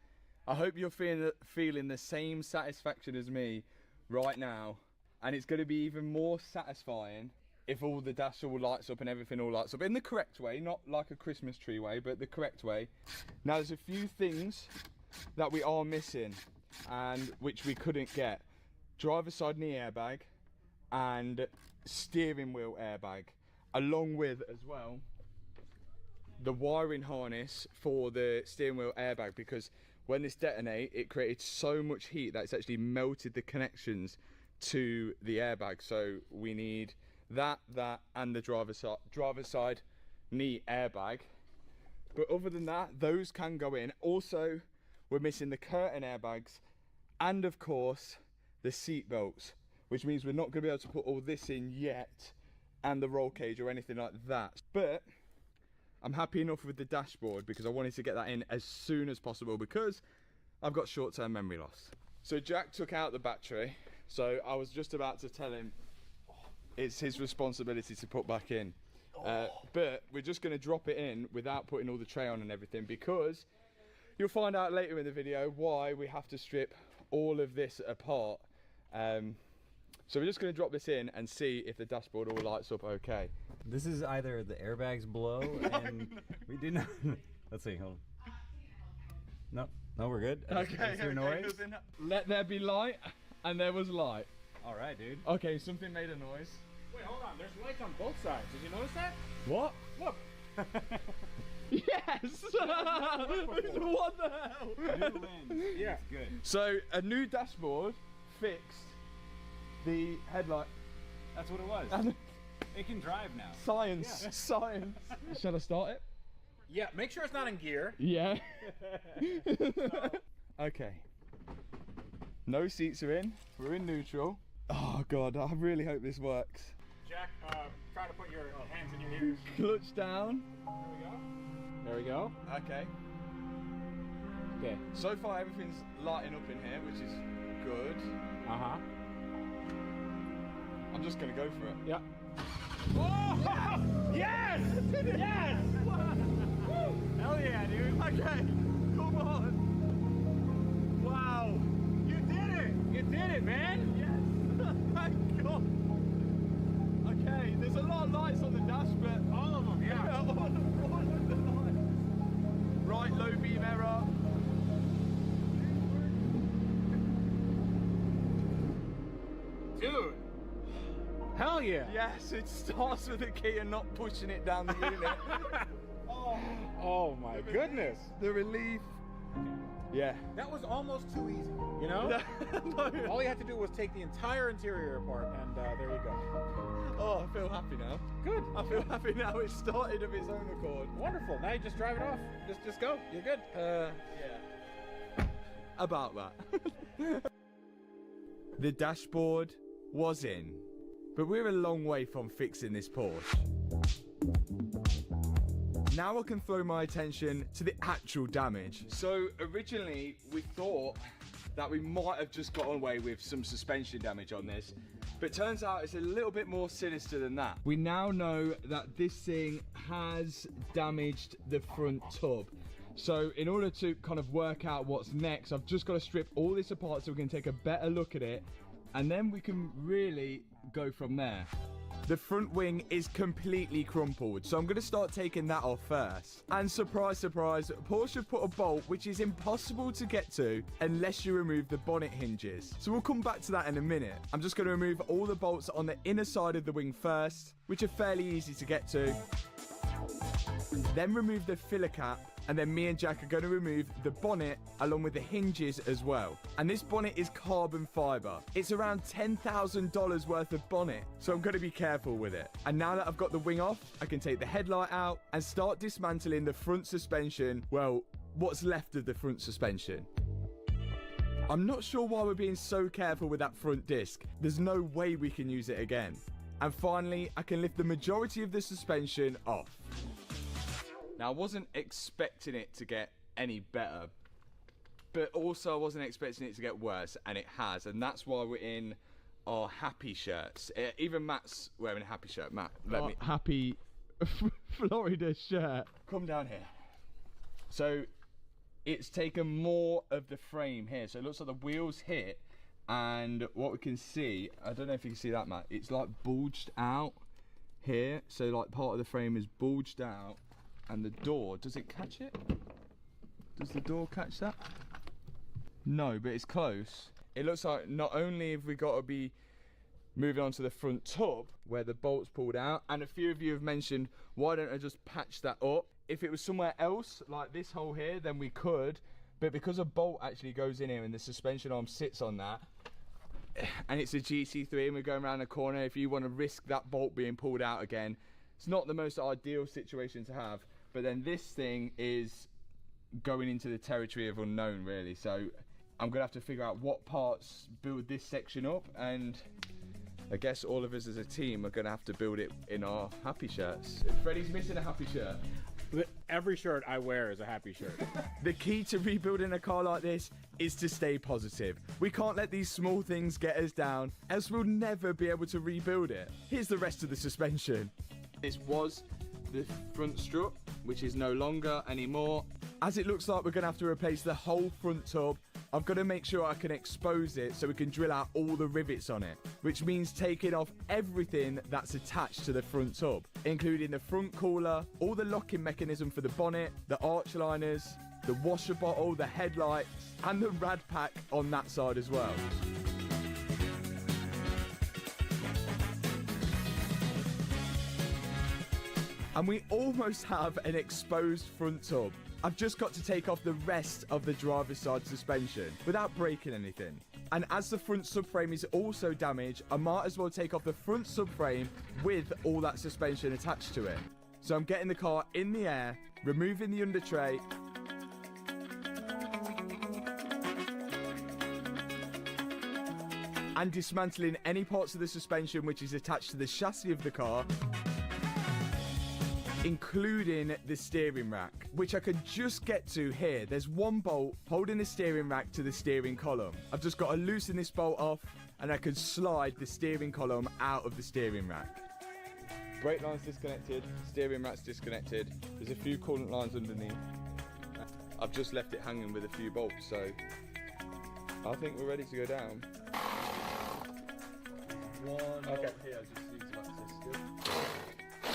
I hope you're feeling the same satisfaction as me right now. And it's going to be even more satisfying if all the dash all lights up and everything all lights up in the correct way, not like a Christmas tree way, but the correct way. Now there's a few things that we are missing and which we couldn't get. Driver side knee airbag and steering wheel airbag, along with as well the wiring harness for the steering wheel airbag, because when this detonated it created so much heat that it's actually melted the connections to the airbag. So we need that and the driver side knee airbag. But other than that, those can go in. Also, we're missing the curtain airbags and of course the seat belts, which means we're not going to be able to put all this in yet, and the roll cage or anything like that. But I'm happy enough with the dashboard because I wanted to get that in as soon as possible because I've got short-term memory loss. So Jack took out the battery, so I was just about to tell him it's his responsibility to put back in. But we're just going to drop it in without putting all the tray on and everything, because you'll find out later in the video why we have to strip all of this apart. So we're just going to drop this in and see if the dashboard all lights up okay. This is either the airbags blow and we do not. Let's see, hold on. No, we're good. Okay, is there noise? Let there be light, and there was light. All right, dude. Okay, something made a noise. Wait, hold on. There's lights on both sides. Did you notice that? What? Look. Yes! What the hell? New lens. Yeah. It's good. So a new dashboard fixed the headlight. That's what it was. It can drive now. Science, Yeah. science. Shall I start it? Yeah, make sure it's not in gear. Yeah. Okay. No seats are in. We're in neutral. Oh God, I really hope this works. Jack, try to put your hands in your ears. Clutch down. There we go. Okay. Okay. So far everything's lighting up in here, which is good. Uh-huh. I'm just gonna go for it. Yeah. Oh! Yes! Yes! Hell yeah, dude. Okay, come on. Wow. You did it! You did it, man! Yes! Thank God. Okay, there's a lot of lights on the dash, but all of them, yeah. all of the lights. Right, low beam error. Dude! Hell yeah! Yes, it starts with the key and not pushing it down the unit. Oh my goodness! The relief. Yeah. That was almost too easy, you know? All you had to do was take the entire interior apart, and there you go. Oh, I feel happy now. Good. I feel happy now. It started of its own accord. Wonderful. Now you just drive it off. Just go. You're good. Yeah. About that. The dashboard was in, but we're a long way from fixing this Porsche. Now I can throw my attention to the actual damage. So originally we thought that we might have just got away with some suspension damage on this, but turns out it's a little bit more sinister than that. We now know that this thing has damaged the front tub. So in order to kind of work out what's next, I've just got to strip all this apart so we can take a better look at it, and then we can really go from there. The front wing is completely crumpled, so I'm going to start taking that off first. And surprise, surprise, Porsche have put a bolt which is impossible to get to unless you remove the bonnet hinges. So we'll come back to that in a minute. I'm just going to remove all the bolts on the inner side of the wing first, which are fairly easy to get to. Then remove the filler cap, and then me and Jack are going to remove the bonnet along with the hinges as well. And this bonnet is carbon fiber. It's around $10,000 worth of bonnet, so I'm going to be careful with it. And now that I've got the wing off, I can take the headlight out and start dismantling the front suspension. Well, what's left of the front suspension. I'm not sure why we're being so careful with that front disc. There's no way we can use it again. And finally, I can lift the majority of the suspension off. Now, I wasn't expecting it to get any better, but also I wasn't expecting it to get worse, and it has, and that's why we're in our happy shirts. Even Matt's wearing a happy shirt. Matt, let me... Happy Florida shirt. Come down here. So, it's taken more of the frame here, so it looks like the wheels hit, and what we can see, I don't know if you can see that, Matt, it's like bulged out here, so like part of the frame is bulged out, and the door, does it catch it? Does the door catch that? No, but it's close. It looks like not only have we got to be moving on to the front tub where the bolt's pulled out, and a few of you have mentioned, why don't I just patch that up? If it was somewhere else, like this hole here, then we could, but because a bolt actually goes in here and the suspension arm sits on that, and it's a GT3 and we're going around the corner, if you want to risk that bolt being pulled out again, it's not the most ideal situation to have. But then this thing is going into the territory of unknown, really, so I'm gonna have to figure out what parts build this section up, and I guess all of us as a team are gonna have to build it in our happy shirts. Freddie's missing a happy shirt. Every shirt I wear is a happy shirt. The key to rebuilding a car like this is to stay positive. We can't let these small things get us down, else we'll never be able to rebuild it. Here's the rest of the suspension. This was the front strut, which is no longer anymore. As it looks like we're gonna have to replace the whole front tub, I've got to make sure I can expose it so we can drill out all the rivets on it, which means taking off everything that's attached to the front tub, including the front cooler, all the locking mechanism for the bonnet, the arch liners, the washer bottle, the headlights, and the rad pack on that side as well. And we almost have an exposed front tub. I've just got to take off the rest of the driver's side suspension without breaking anything. And as the front subframe is also damaged, I might as well take off the front subframe with all that suspension attached to it. So I'm getting the car in the air, removing the under tray, and dismantling any parts of the suspension which is attached to the chassis of the car, including the steering rack, which I can just get to here. There's one bolt holding the steering rack to the steering column. I've just got to loosen this bolt off and I can slide the steering column out of the steering rack. Brake line's disconnected, steering rack's disconnected. There's a few coolant lines underneath. I've just left it hanging with a few bolts, so I think we're ready to go down. Okay.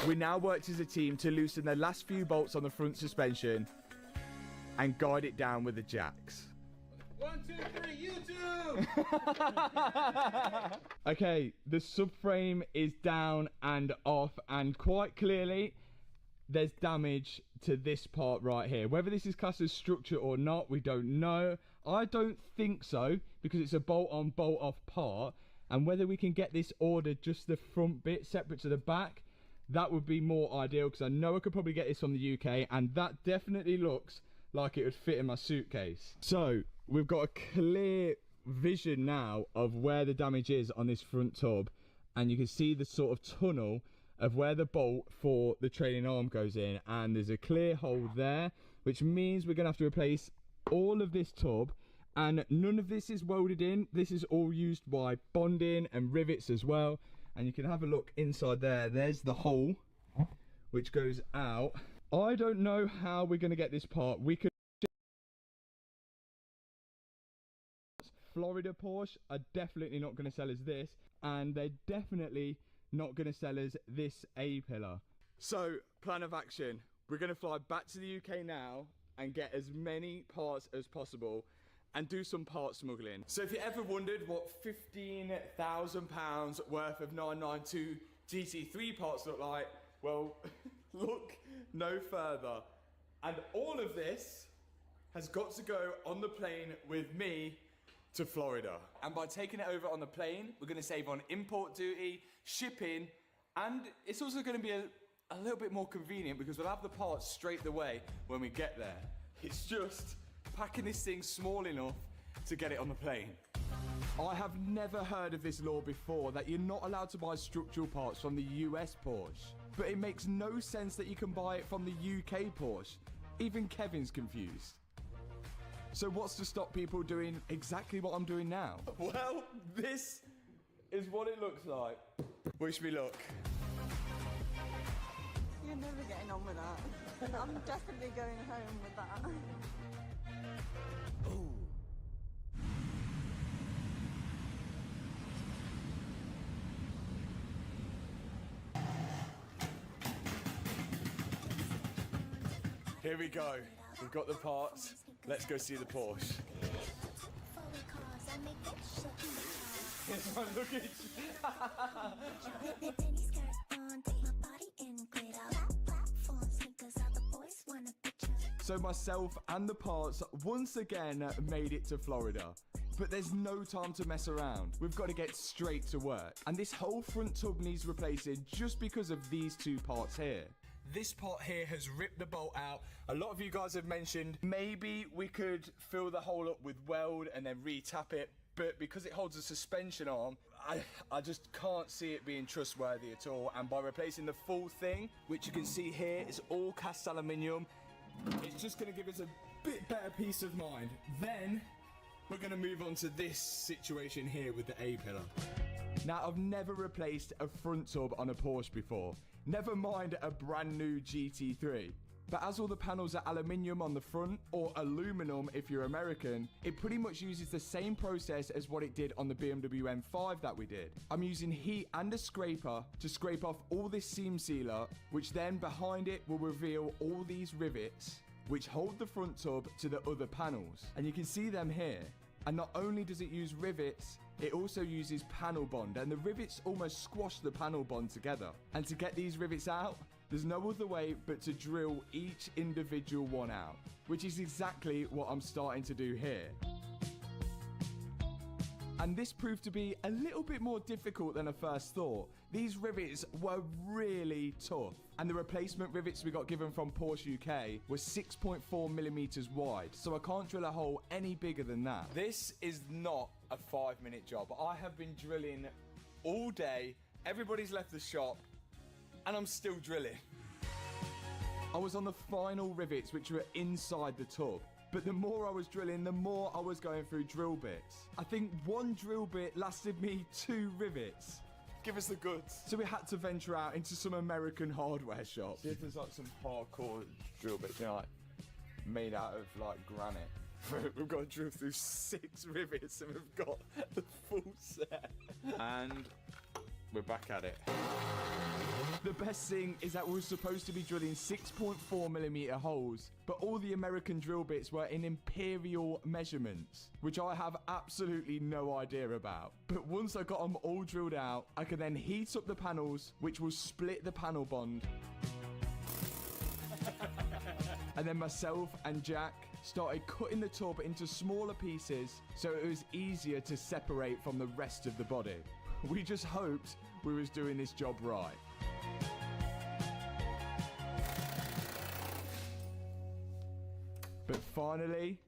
We now worked as a team to loosen the last few bolts on the front suspension and guide it down with the jacks. 1, 2, 3, YouTube! Okay, the subframe is down and off, and quite clearly there's damage to this part right here. Whether this is classed as structure or not, we don't know. I don't think so, because it's a bolt-on, bolt-off part, and whether we can get this ordered just the front bit separate to the back, that would be more ideal, because I know I could probably get this from the UK, and that definitely looks like it would fit in my suitcase. So we've got a clear vision now of where the damage is on this front tub, and you can see the sort of tunnel of where the bolt for the trailing arm goes in, and there's a clear hole there, which means we're gonna have to replace all of this tub, and none of this is welded in. This is all used by bonding and rivets as well. And you can have a look inside there. There's the hole which goes out. I don't know how we're going to get this part. We could... Florida Porsche are definitely not going to sell us this, and they're definitely not going to sell us this A-pillar. So, plan of action. We're going to fly back to the UK now and get as many parts as possible and do some part smuggling. So if you ever wondered what £15,000 worth of 992 GT3 parts look like, well, look no further. And all of this has got to go on the plane with me to Florida. And by taking it over on the plane, we're gonna save on import duty, shipping, and it's also gonna be a little bit more convenient because we'll have the parts straight away when we get there. It's just packing this thing small enough to get it on the plane. I have never heard of this law before, that you're not allowed to buy structural parts from the US Porsche. But it makes no sense that you can buy it from the UK Porsche. Even Kevin's confused. So what's to stop people doing exactly what I'm doing now? Well, this is what it looks like. Wish me luck. You're never getting on with that. I'm definitely going home with that. Here we go. We've got the parts. Let's go see the Porsche. Here's my So myself and the parts once again made it to Florida. But there's no time to mess around. We've got to get straight to work. And this whole front tub needs replacing just because of these two parts here. This part here has ripped the bolt out. A lot of you guys have mentioned maybe we could fill the hole up with weld and then re-tap it, but because it holds a suspension arm, I just can't see it being trustworthy at all. And by replacing the full thing, which you can see here, is all cast aluminium, it's just going to give us a bit better peace of mind. Then we're going to move on to this situation here with the A-pillar. Now, I've never replaced a front tub on a Porsche before, never mind a brand new GT3. But as all the panels are aluminium on the front, or aluminum if you're American, it pretty much uses the same process as what it did on the BMW M5 that we did. I'm using heat and a scraper to scrape off all this seam sealer, which then behind it will reveal all these rivets, which hold the front tub to the other panels. And you can see them here. And not only does it use rivets, it also uses panel bond, and the rivets almost squash the panel bond together. And to get these rivets out, there's no other way but to drill each individual one out, which is exactly what I'm starting to do here. And this proved to be a little bit more difficult than I first thought. These rivets were really tough, and the replacement rivets we got given from Porsche UK were 6.4 millimeters wide, so I can't drill a hole any bigger than that. This is not a 5-minute job. I have been drilling all day, everybody's left the shop, and I'm still drilling. I was on the final rivets, which were inside the tub. But the more I was drilling, the more I was going through drill bits. I think one drill bit lasted me 2 rivets. Give us the goods. So we had to venture out into some American hardware shops. This is like some hardcore drill bits, you know, like made out of like granite. We've got to drill through 6 rivets and we've got the full set. And we're back at it. The best thing is that we were supposed to be drilling 6.4 millimeter holes, but all the American drill bits were in imperial measurements, which I have absolutely no idea about. But once I got them all drilled out, I could then heat up the panels, which will split the panel bond. And then myself and Jack started cutting the tub into smaller pieces so it was easier to separate from the rest of the body. We just hoped we was doing this job right. But finally,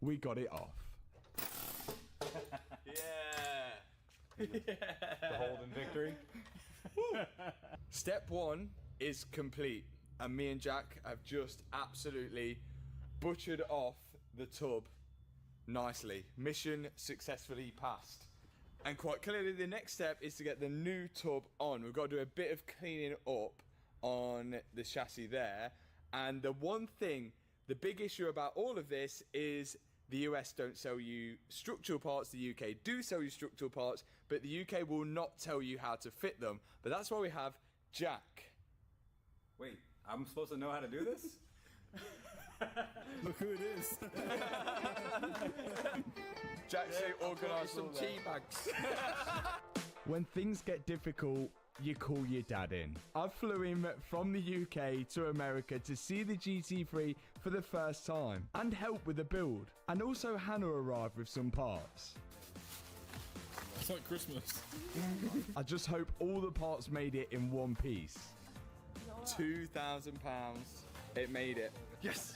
we got it off. Yeah. The Holden victory. Step 1 is complete, and me and Jack have just absolutely butchered off the tub nicely. Mission successfully passed. And quite clearly the next step is to get the new tub on. We've got to do a bit of cleaning up on the chassis there. And the one thing, the big issue about all of this is the US don't sell you structural parts, the UK do sell you structural parts, but the UK will not tell you how to fit them. But that's why we have Jack. Wait, I'm supposed to know how to do this? Look who it is. Jack's organised some tea bags. When things get difficult, you call your dad in. I flew him from the UK to America to see the GT3 for the first time and help with the build. And also Hannah arrived with some parts. It's like Christmas. I just hope all the parts made it in one piece. £2,000. It made it. Yes!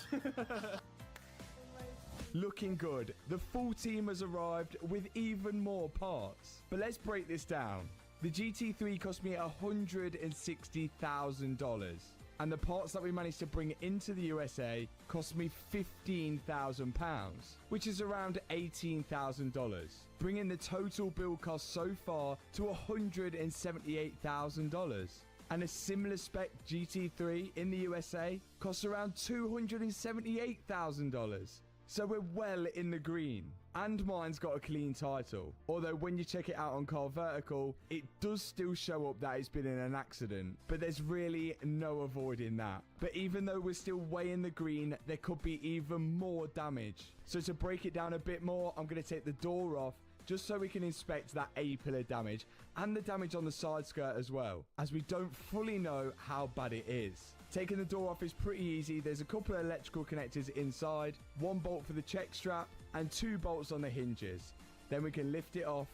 Looking good. The full team has arrived with even more parts. But let's break this down. The GT3 cost me $160,000. And the parts that we managed to bring into the USA cost me £15,000, which is around $18,000, bringing the total build cost so far to $178,000. And a similar spec GT3 in the USA costs around $278,000. So we're well in the green. And mine's got a clean title. Although when you check it out on Car Vertical, it does still show up that it's been in an accident. But there's really no avoiding that. But even though we're still way in the green, there could be even more damage. So to break it down a bit more, I'm going to take the door off just so we can inspect that A-pillar damage and the damage on the side skirt as well, as we don't fully know how bad it is. Taking the door off is pretty easy. There's a couple of electrical connectors inside, one bolt for the check strap, and 2 bolts on the hinges. Then we can lift it off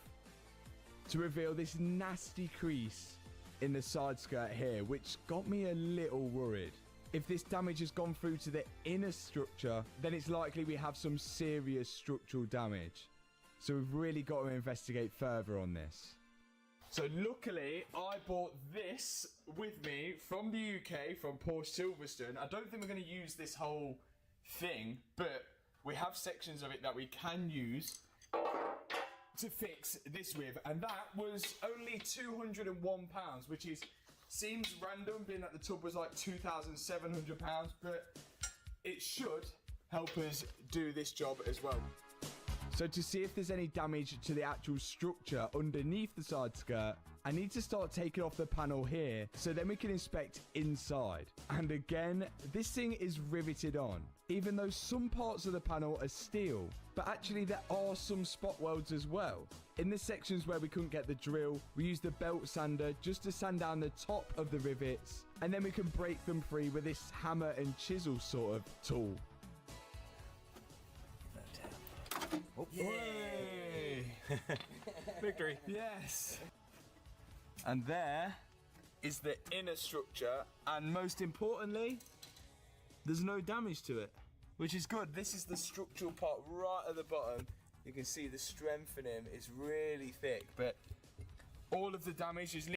to reveal this nasty crease in the side skirt here, which got me a little worried. If this damage has gone through to the inner structure, then it's likely we have some serious structural damage. So we've really got to investigate further on this. So luckily, I bought this with me from the UK, from Porsche Silverstone. I don't think we're going to use this whole thing, but we have sections of it that we can use to fix this with. And that was only £201, which seems random, being that the tub was like £2,700, but it should help us do this job as well. So to see if there's any damage to the actual structure underneath the side skirt, I need to start taking off the panel here so then we can inspect inside. And again, this thing is riveted on, even though some parts of the panel are steel, but actually there are some spot welds as well. In the sections where we couldn't get the drill, we used the belt sander just to sand down the top of the rivets, and then we can break them free with this hammer and chisel sort of tool. Oh. Yay! Victory. Yes. And there is the inner structure, and most importantly, there's no damage to it, which is good. This is the structural part right at the bottom. You can see the strengthening is really thick, but all of the damage is